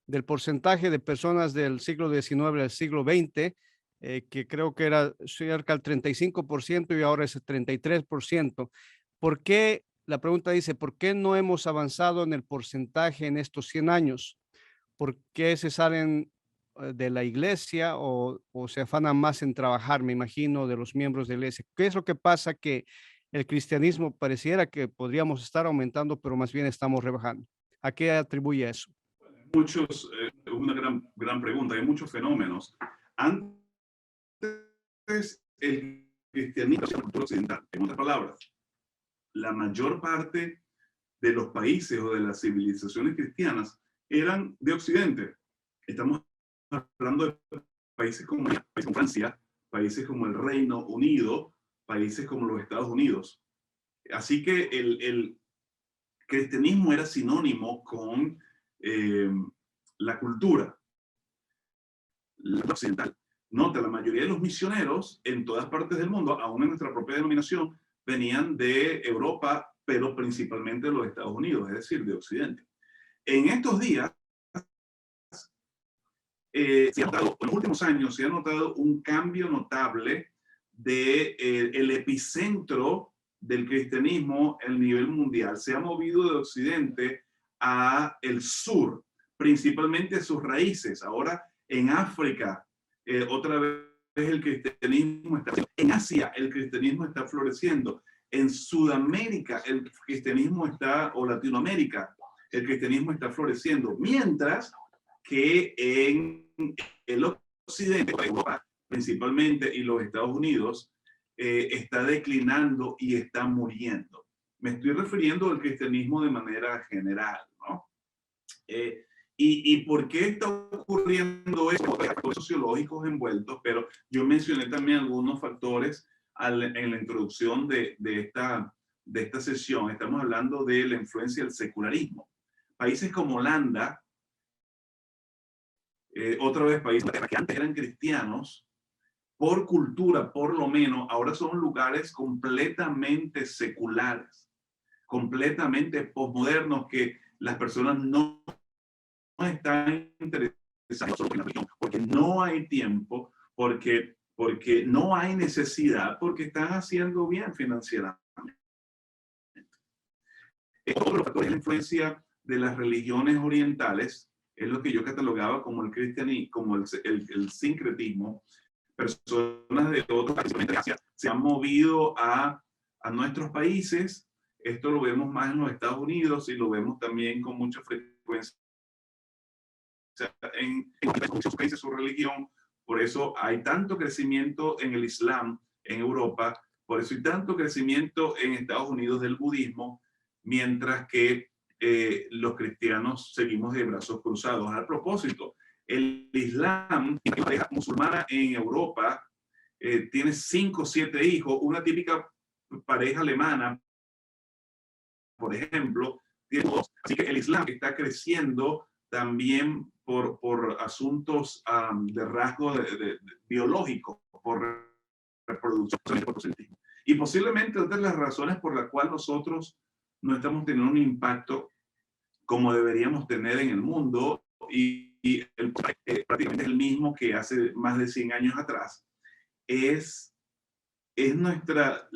del porcentaje de personas del siglo XIX al siglo XX, que creo que era cerca del 35% y ahora es el 33%. ¿Por qué? La pregunta dice, ¿por qué no hemos avanzado en el porcentaje en estos 100 años? ¿Por qué se salen de la iglesia o se afanan más en trabajar, me imagino, de los miembros de la iglesia? ¿Qué es lo que pasa que el cristianismo pareciera que podríamos estar aumentando, pero más bien estamos rebajando? ¿A qué atribuye eso? Muchos, una gran pregunta, hay muchos fenómenos. Antes, el cristianismo era una cultura occidental. En otras palabras, la mayor parte de los países o de las civilizaciones cristianas eran de Occidente. Estamos hablando de países como Francia, países como el Reino Unido, países como los Estados Unidos. Así que el cristianismo era sinónimo con la cultura occidental. Nota, la mayoría de los misioneros en todas partes del mundo, aún en nuestra propia denominación, venían de Europa, pero principalmente de los Estados Unidos, es decir, de Occidente. En estos días, se ha notado, en los últimos años, se ha notado un cambio notable de el epicentro del cristianismo a nivel mundial. Se ha movido de Occidente a el sur, principalmente sus raíces. Ahora en África, otra vez el cristianismo está floreciendo. En Asia el cristianismo está floreciendo. En Sudamérica el cristianismo está, o Latinoamérica, el cristianismo está floreciendo. Mientras que en el occidente, Europa principalmente, y los Estados Unidos, está declinando y está muriendo. Me estoy refiriendo al cristianismo de manera general, ¿no? ¿Y por qué está ocurriendo eso? Hay factores sociológicos envueltos, pero yo mencioné también algunos factores en la introducción de esta sesión. Estamos hablando de la influencia del secularismo. Países como Holanda, otra vez países que antes eran cristianos, por cultura, por lo menos, ahora son lugares completamente seculares, completamente posmodernos, que las personas no están interesadas en la religión, porque no hay tiempo, porque no hay necesidad, porque están haciendo bien financieramente. Otro factor es la influencia de las religiones orientales, es lo que yo catalogaba como el cristianismo, como el sincretismo. Personas de otros países se han movido a nuestros países. Esto lo vemos más en los Estados Unidos y lo vemos también con mucha frecuencia en sus países, su religión. Por eso hay tanto crecimiento en el Islam en Europa, por eso hay tanto crecimiento en Estados Unidos del budismo, mientras que los cristianos seguimos de brazos cruzados. A propósito, el Islam, la pareja musulmana en Europa, tiene 5 o 7 hijos. Una típica pareja alemana, por ejemplo, tiene 2. Así que el Islam está creciendo también por asuntos de rasgo biológico, por reproducción, por proseltismo. Y posiblemente otra de las razones por las cuales nosotros no estamos teniendo un impacto como deberíamos tener en el mundo, y prácticamente el mismo que hace más de 100 años atrás, es nuestra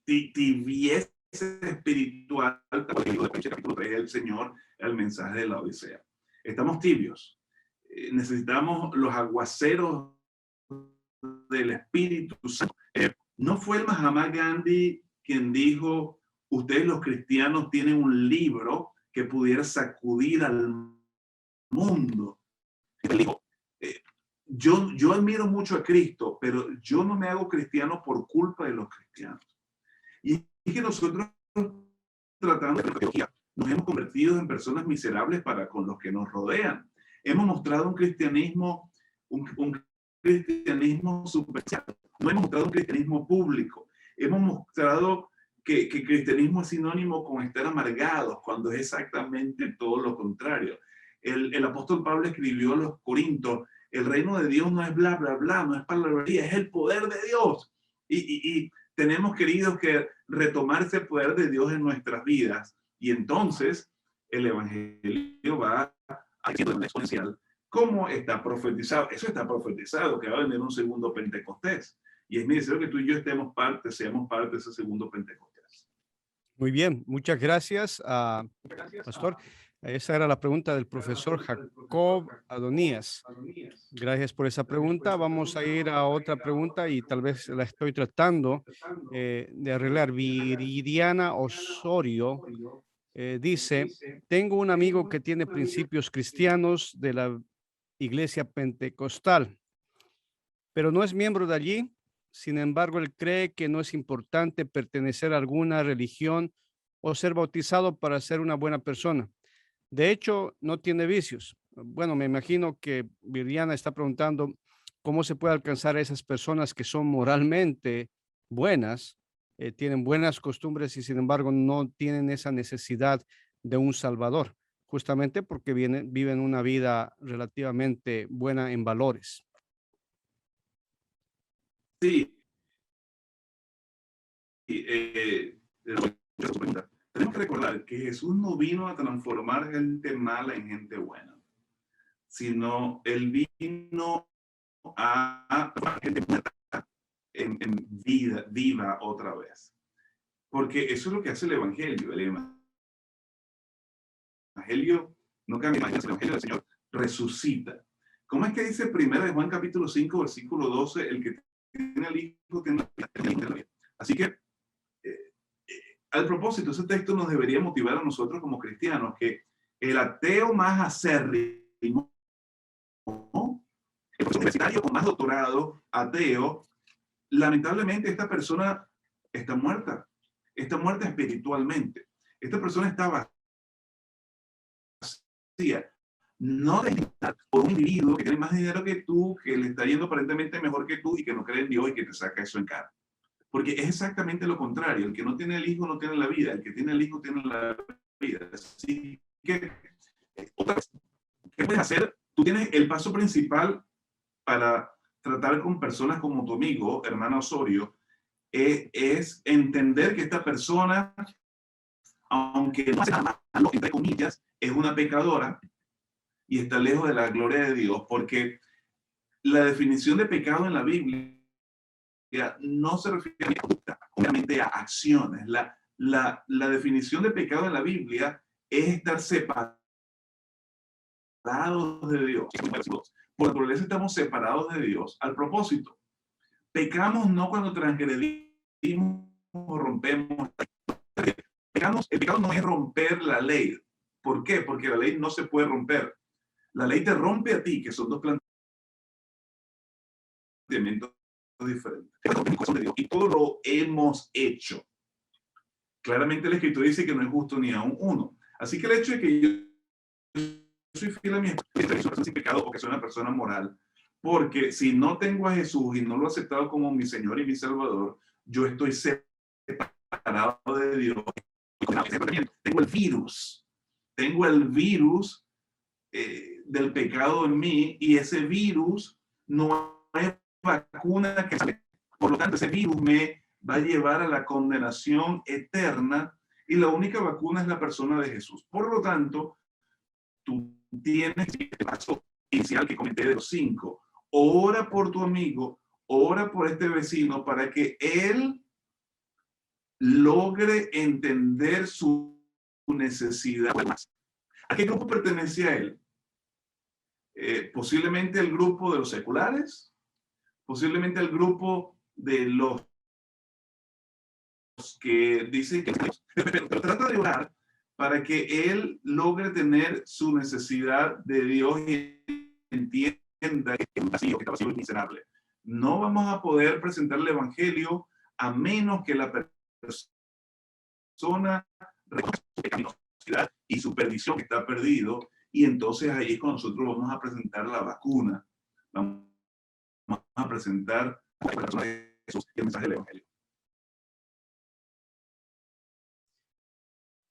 tibieza espiritual, capítulo 3 del Señor, el mensaje de la Odisea. Estamos tibios. Necesitamos los aguaceros del Espíritu Santo. No fue el Mahatma Gandhi quien dijo: ustedes los cristianos tienen un libro que pudiera sacudir al mundo. Él dijo, yo admiro mucho a Cristo, pero yo no me hago cristiano por culpa de los cristianos. Y es que nosotros, tratando de la teología, nos hemos convertido en personas miserables para con los que nos rodean. Hemos mostrado un cristianismo superficial. No hemos mostrado un cristianismo público. Hemos mostrado que cristianismo es sinónimo con estar amargados, cuando es exactamente todo lo contrario. El apóstol Pablo escribió a los Corintios: el reino de Dios no es bla, bla, bla, no es palabrería, es el poder de Dios. Y tenemos, queridos, que retomar ese poder de Dios en nuestras vidas. Y entonces el evangelio va a ir de manera exponencial. ¿Cómo está profetizado? Eso está profetizado, que va a venir un segundo Pentecostés. Y es mi deseo que tú y yo seamos parte de ese segundo Pentecostés. Muy bien, muchas gracias, pastor. Esa era la pregunta del profesor Jacob Adonías. Gracias por esa pregunta. Vamos a ir a otra pregunta y tal vez la estoy tratando de arreglar. Viridiana Osorio dice: tengo un amigo que tiene principios cristianos de la iglesia pentecostal, pero no es miembro de allí. Sin embargo, él cree que no es importante pertenecer a alguna religión o ser bautizado para ser una buena persona. De hecho, no tiene vicios. Bueno, me imagino que Viridiana está preguntando cómo se puede alcanzar a esas personas que son moralmente buenas, tienen buenas costumbres y sin embargo no tienen esa necesidad de un salvador, justamente porque viven una vida relativamente buena en valores. Sí. Tenemos que recordar que Jesús no vino a transformar gente mala en gente buena, sino Él vino a gente muerta en vida, viva otra vez. Porque eso es lo que hace el Evangelio. El Evangelio no cambia, el Evangelio del Señor resucita. ¿Cómo es que dice 1 Juan capítulo 5, versículo 12? El que tiene al Hijo tiene la vida. Así que, al propósito, ese texto nos debería motivar a nosotros como cristianos, que el ateo más acérrimo, el universitario con más doctorado, ateo, lamentablemente esta persona está muerta espiritualmente. Esta persona está vacía. No de por un individuo que tiene más dinero que tú, que le está yendo aparentemente mejor que tú y que no cree en Dios y que te saca eso en cara. Porque es exactamente lo contrario. El que no tiene el Hijo no tiene la vida. El que tiene el Hijo tiene la vida. Así que, otra vez, ¿qué puedes hacer? Tú tienes el paso principal para tratar con personas como tu amigo, hermano Osorio, es entender que esta persona, aunque no hace nada malo, entre comillas, es una pecadora y está lejos de la gloria de Dios, porque la definición de pecado en la Biblia no se refiere a conducta, obviamente a acciones. La definición de pecado en la Biblia es estar separados de Dios. Por naturaleza estamos separados de Dios. Al propósito, pecamos no cuando transgredimos o rompemos. El pecado no es romper la ley. ¿Por qué? Porque la ley no se puede romper. La ley te rompe a ti, que son dos planteamientos diferentes. Y todo lo hemos hecho. Claramente la Escritura dice que no es justo ni aún uno. Así que el hecho de que yo soy fiel a mi persona sin pecado o que soy una persona moral, porque si no tengo a Jesús y no lo he aceptado como mi Señor y mi Salvador, yo estoy separado de Dios. Tengo el virus del pecado en mí, y ese virus no hay vacuna que salve. Por lo tanto, ese virus me va a llevar a la condenación eterna, y la única vacuna es la persona de Jesús. Por lo tanto, tú tienes el paso inicial que comenté de los 5. Ora por tu amigo, ora por este vecino para que él logre entender su necesidad. ¿A qué grupo pertenece a él? Posiblemente el grupo de los seculares, posiblemente el grupo de los que dicen que pero trata de orar para que él logre tener su necesidad de Dios y entienda que está vacío y miserable. No vamos a poder presentar el evangelio a menos que la persona reconozca su pecaminosidad y su perdición, que está perdido, y entonces ahí es cuando nosotros vamos a presentar la vacuna, vamos a presentar a la persona de Jesús el mensaje del evangelio.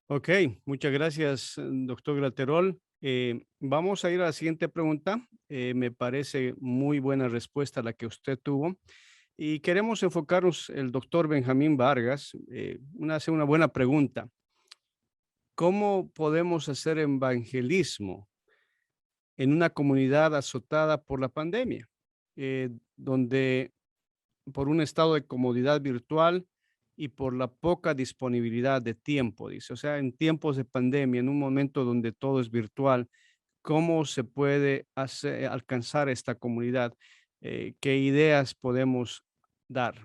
Ok, muchas gracias, doctor Graterol. Vamos a ir a la siguiente pregunta. Me parece muy buena respuesta la que usted tuvo. Y queremos enfocarnos, el doctor Benjamín Vargas, hace una buena pregunta. ¿Cómo podemos hacer evangelismo en una comunidad azotada por la pandemia, donde por un estado de comodidad virtual y por la poca disponibilidad de tiempo, dice? O sea, en tiempos de pandemia, en un momento donde todo es virtual, ¿cómo se puede alcanzar esta comunidad? ¿Qué ideas podemos dar?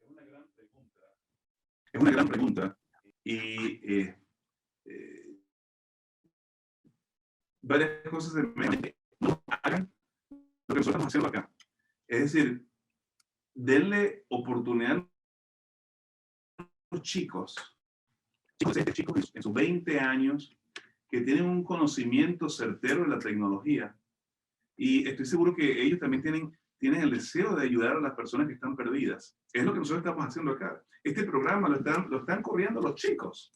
Es una gran pregunta. Es una gran pregunta. Y varias cosas en mente. No hagan lo que nosotros estamos haciendo acá. Es decir, denle oportunidad a los chicos en sus 20 años, que tienen un conocimiento certero de la tecnología. Y estoy seguro que ellos también tienen el deseo de ayudar a las personas que están perdidas. Es lo que nosotros estamos haciendo acá. Este programa lo están corriendo los chicos.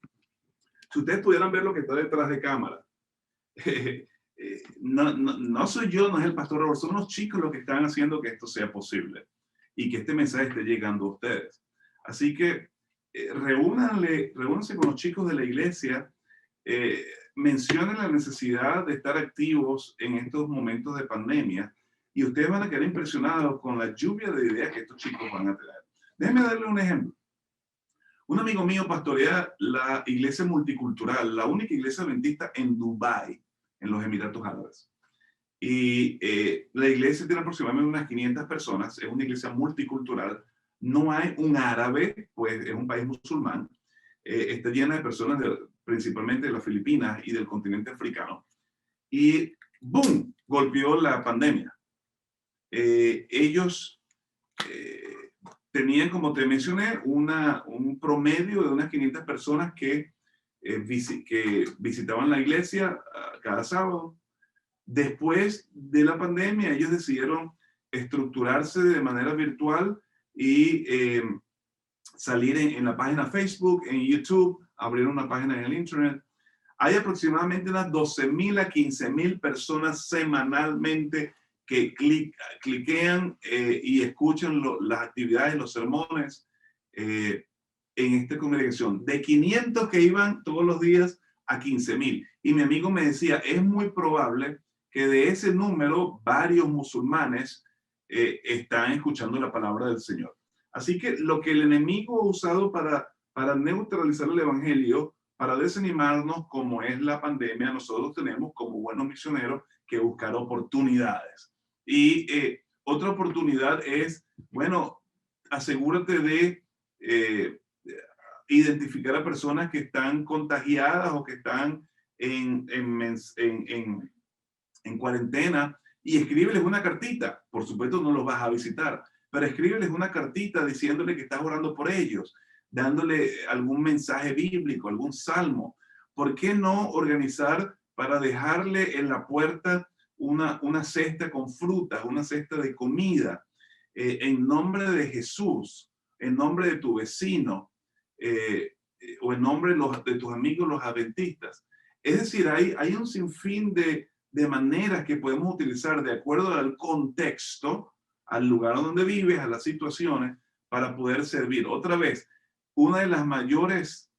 Si ustedes pudieran ver lo que está detrás de cámara, no soy yo, no es el pastor Robert, son los chicos los que están haciendo que esto sea posible y que este mensaje esté llegando a ustedes. Así que reúnanse con los chicos de la iglesia, mencionen la necesidad de estar activos en estos momentos de pandemia y ustedes van a quedar impresionados con la lluvia de ideas que estos chicos van a tener. Déjenme darle un ejemplo. Un amigo mío pastorea la iglesia multicultural, la única iglesia adventista en Dubái, en los Emiratos Árabes. Y la iglesia tiene aproximadamente unas 500 personas, es una iglesia multicultural. No hay un árabe, pues es un país musulmán. Está llena de personas principalmente de las Filipinas y del continente africano. Y ¡boom! Golpeó la pandemia. Ellos tenían, como te mencioné, un promedio de unas 500 personas que visitaban la iglesia cada sábado. Después de la pandemia, ellos decidieron estructurarse de manera virtual y salir en la página Facebook, en YouTube, abrir una página en el Internet. Hay aproximadamente unas 12,000 a 15,000 personas semanalmente que cliquean y escuchan las actividades, los sermones en esta congregación. De 500 que iban todos los días a 15,000. Y mi amigo me decía, es muy probable que de ese número varios musulmanes están escuchando la palabra del Señor. Así que lo que el enemigo ha usado para neutralizar el evangelio, para desanimarnos como es la pandemia, nosotros tenemos como buenos misioneros que buscar oportunidades. Y otra oportunidad es, bueno, asegúrate de identificar a personas que están contagiadas o que están en cuarentena y escríbeles una cartita. Por supuesto no los vas a visitar, pero escríbeles una cartita diciéndole que estás orando por ellos, dándole algún mensaje bíblico, algún salmo. ¿Por qué no organizar para dejarle en la puerta una cesta con frutas, una cesta de comida, en nombre de Jesús, en nombre de tu vecino, o en nombre de tus amigos los adventistas? Es decir, hay un sinfín de maneras que podemos utilizar de acuerdo al contexto, al lugar donde vives, a las situaciones, para poder servir. Otra vez, una de los mayores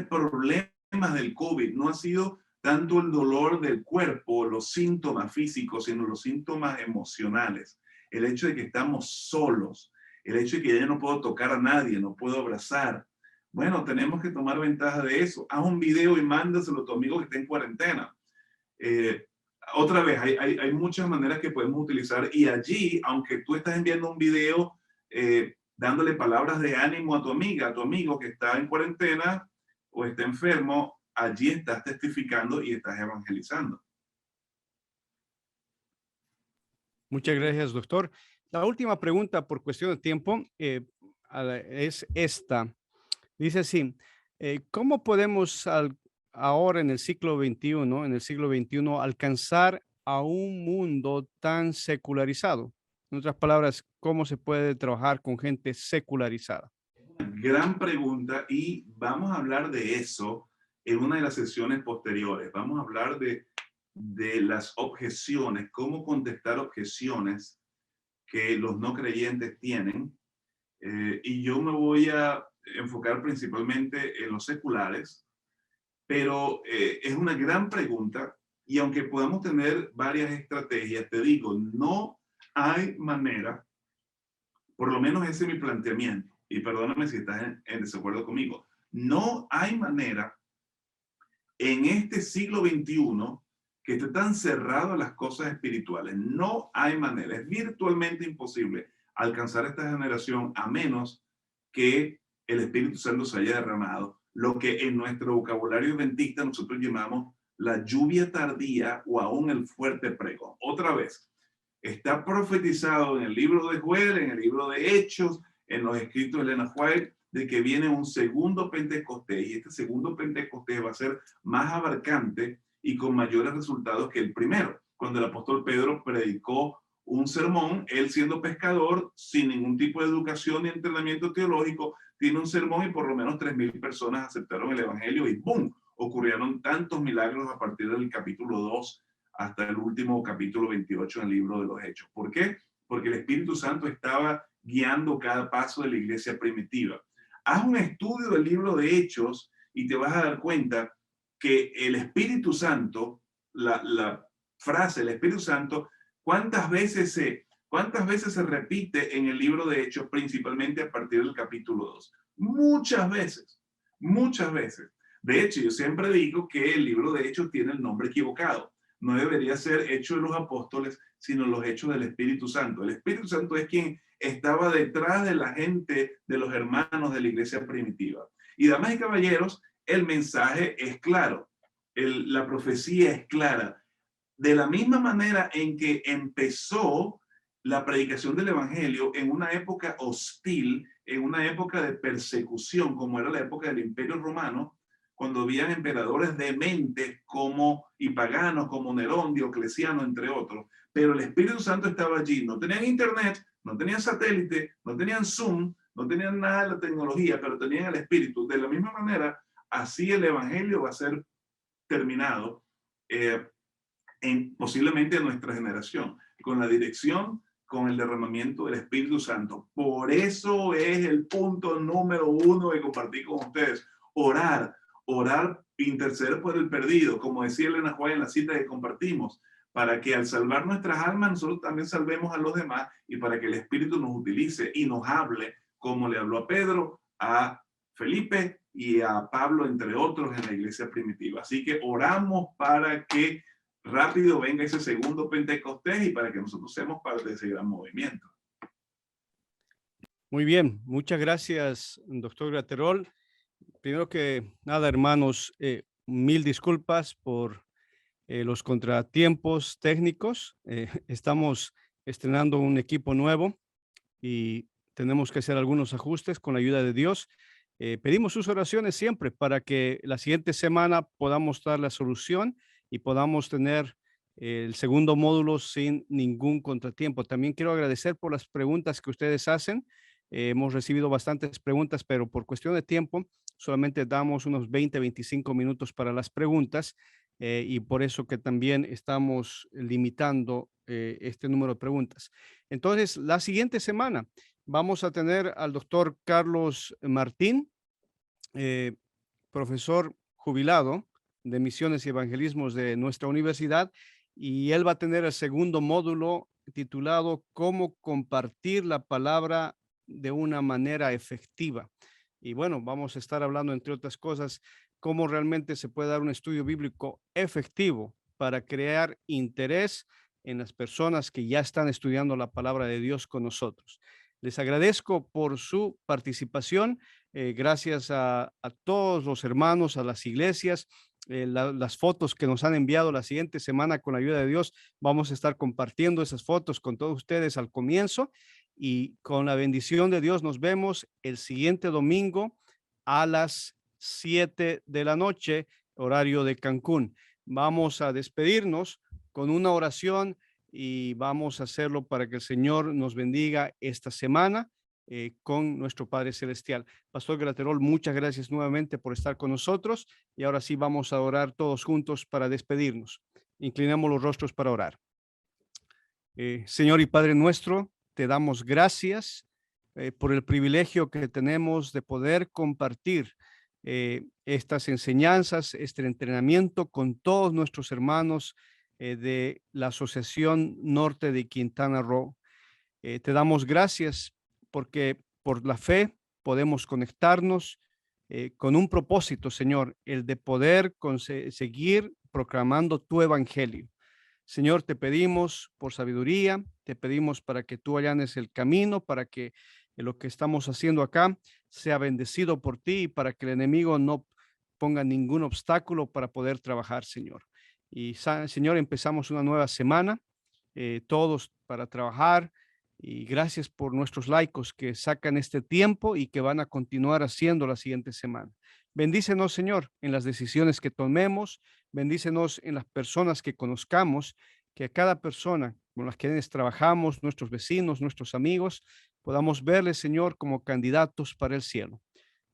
problemas del COVID no ha sido tanto el dolor del cuerpo, los síntomas físicos, sino los síntomas emocionales. El hecho de que estamos solos, el hecho de que ya no puedo tocar a nadie, no puedo abrazar. Bueno, tenemos que tomar ventaja de eso. Haz un video y mándaselo a tu amigo que está en cuarentena. Otra vez, hay muchas maneras que podemos utilizar y allí, aunque tú estás enviando un video dándole palabras de ánimo a tu amiga, a tu amigo que está en cuarentena o está enfermo. Allí estás testificando y estás evangelizando. Muchas gracias, doctor. La última pregunta por cuestión de tiempo es esta. Dice así, ¿cómo podemos ahora en el siglo XXI, alcanzar a un mundo tan secularizado? En otras palabras, ¿cómo se puede trabajar con gente secularizada? Gran pregunta, y vamos a hablar de eso en una de las sesiones posteriores. Vamos a hablar de las objeciones, cómo contestar objeciones que los no creyentes tienen. Y yo me voy a enfocar principalmente en los seculares, pero es una gran pregunta, y aunque podamos tener varias estrategias, te digo, no hay manera, por lo menos ese es mi planteamiento, y perdóname si estás en desacuerdo conmigo, no hay manera en este siglo XXI que esté tan cerrado a las cosas espirituales. No hay manera, es virtualmente imposible alcanzar esta generación a menos que el Espíritu Santo se haya derramado, lo que en nuestro vocabulario adventista nosotros llamamos la lluvia tardía o aún el fuerte pregón. Otra vez, está profetizado en el libro de Joel, en el libro de Hechos, en los escritos de Elena White, de que viene un segundo Pentecostés, y este segundo Pentecostés va a ser más abarcante y con mayores resultados que el primero. Cuando el apóstol Pedro predicó un sermón, él siendo pescador, sin ningún tipo de educación ni entrenamiento teológico, tiene un sermón y por lo menos 3,000 personas aceptaron el evangelio y ¡boom! Ocurrieron tantos milagros a partir del capítulo 2 hasta el último capítulo 28 en el libro de los Hechos. ¿Por qué? Porque el Espíritu Santo estaba guiando cada paso de la iglesia primitiva. Haz un estudio del libro de Hechos y te vas a dar cuenta que el Espíritu Santo, la frase el Espíritu Santo, ¿cuántas veces se repite en el libro de Hechos, principalmente a partir del capítulo 2? Muchas veces, muchas veces. De hecho, yo siempre digo que el libro de Hechos tiene el nombre equivocado. No debería ser Hechos de los Apóstoles, sino los Hechos del Espíritu Santo. El Espíritu Santo es quien estaba detrás de la gente, de los hermanos de la iglesia primitiva. Y damas y caballeros, el mensaje es claro, la profecía es clara. De la misma manera en que empezó la predicación del evangelio en una época hostil, en una época de persecución, como era la época del Imperio Romano, cuando habían emperadores dementes y paganos como Nerón, Diocleciano, entre otros, pero el Espíritu Santo estaba allí. No tenían internet, no tenían satélite, no tenían Zoom, no tenían nada de la tecnología, pero tenían el Espíritu. De la misma manera, así el evangelio va a ser terminado posiblemente en nuestra generación, con la dirección, con el derramamiento del Espíritu Santo. Por eso es el punto número 1 que compartí con ustedes. Orar, interceder por el perdido, como decía Elena White en la cita que compartimos, para que al salvar nuestras almas nosotros también salvemos a los demás, y para que el Espíritu nos utilice y nos hable como le habló a Pedro, a Felipe y a Pablo, entre otros, en la iglesia primitiva. Así que oramos para que rápido venga ese segundo Pentecostés y para que nosotros seamos parte de ese gran movimiento. Muy bien, muchas gracias, doctor Graterol. Primero que nada, hermanos, mil disculpas por los contratiempos técnicos. Estamos estrenando un equipo nuevo y tenemos que hacer algunos ajustes con la ayuda de Dios. Pedimos sus oraciones siempre para que la siguiente semana podamos dar la solución y podamos tener el segundo módulo sin ningún contratiempo. También quiero agradecer por las preguntas que ustedes hacen. Hemos recibido bastantes preguntas, pero por cuestión de tiempo solamente damos unos 20-25 minutos para las preguntas, y por eso que también estamos limitando este número de preguntas. Entonces, la siguiente semana vamos a tener al doctor Carlos Martín, profesor jubilado de misiones y evangelismos de nuestra universidad, y él va a tener el segundo módulo titulado Cómo compartir la palabra de una manera efectiva. Y bueno, vamos a estar hablando, entre otras cosas, cómo realmente se puede dar un estudio bíblico efectivo para crear interés en las personas que ya están estudiando la palabra de Dios con nosotros. Les agradezco por su participación. Gracias a todos los hermanos, a las iglesias, las fotos que nos han enviado. La siguiente semana, con la ayuda de Dios, vamos a estar compartiendo esas fotos con todos ustedes al comienzo, y con la bendición de Dios nos vemos el siguiente domingo a las 7 de la noche, horario de Cancún. Vamos a despedirnos con una oración y vamos a hacerlo para que el Señor nos bendiga esta semana con nuestro Padre Celestial. Pastor Graterol, muchas gracias nuevamente por estar con nosotros, y ahora sí vamos a orar todos juntos para despedirnos. Inclinamos los rostros para orar. Señor y Padre nuestro, te damos gracias por el privilegio que tenemos de poder compartir estas enseñanzas, este entrenamiento con todos nuestros hermanos de la Asociación Norte de Quintana Roo. Te damos gracias porque por la fe podemos conectarnos con un propósito, Señor, el de poder seguir proclamando tu evangelio. Señor, te pedimos por sabiduría, te pedimos para que tú allanes el camino, para que lo que estamos haciendo acá sea bendecido por ti, y para que el enemigo no ponga ningún obstáculo para poder trabajar, Señor. Y Señor, empezamos una nueva semana, todos para trabajar, y gracias por nuestros laicos que sacan este tiempo y que van a continuar haciendo la siguiente semana. Bendícenos, Señor, en las decisiones que tomemos, bendícenos en las personas que conozcamos, que a cada persona con las que trabajamos, nuestros vecinos, nuestros amigos, podamos verles, Señor, como candidatos para el cielo.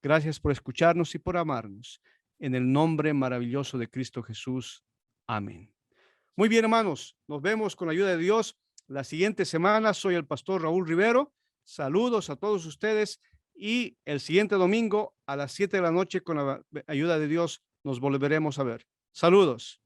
Gracias por escucharnos y por amarnos. En el nombre maravilloso de Cristo Jesús. Amén. Muy bien, hermanos, nos vemos con la ayuda de Dios la siguiente semana. Soy el pastor Raúl Rivero. Saludos a todos ustedes, y el siguiente domingo a las 7 de la noche, con la ayuda de Dios, nos volveremos a ver. Saludos.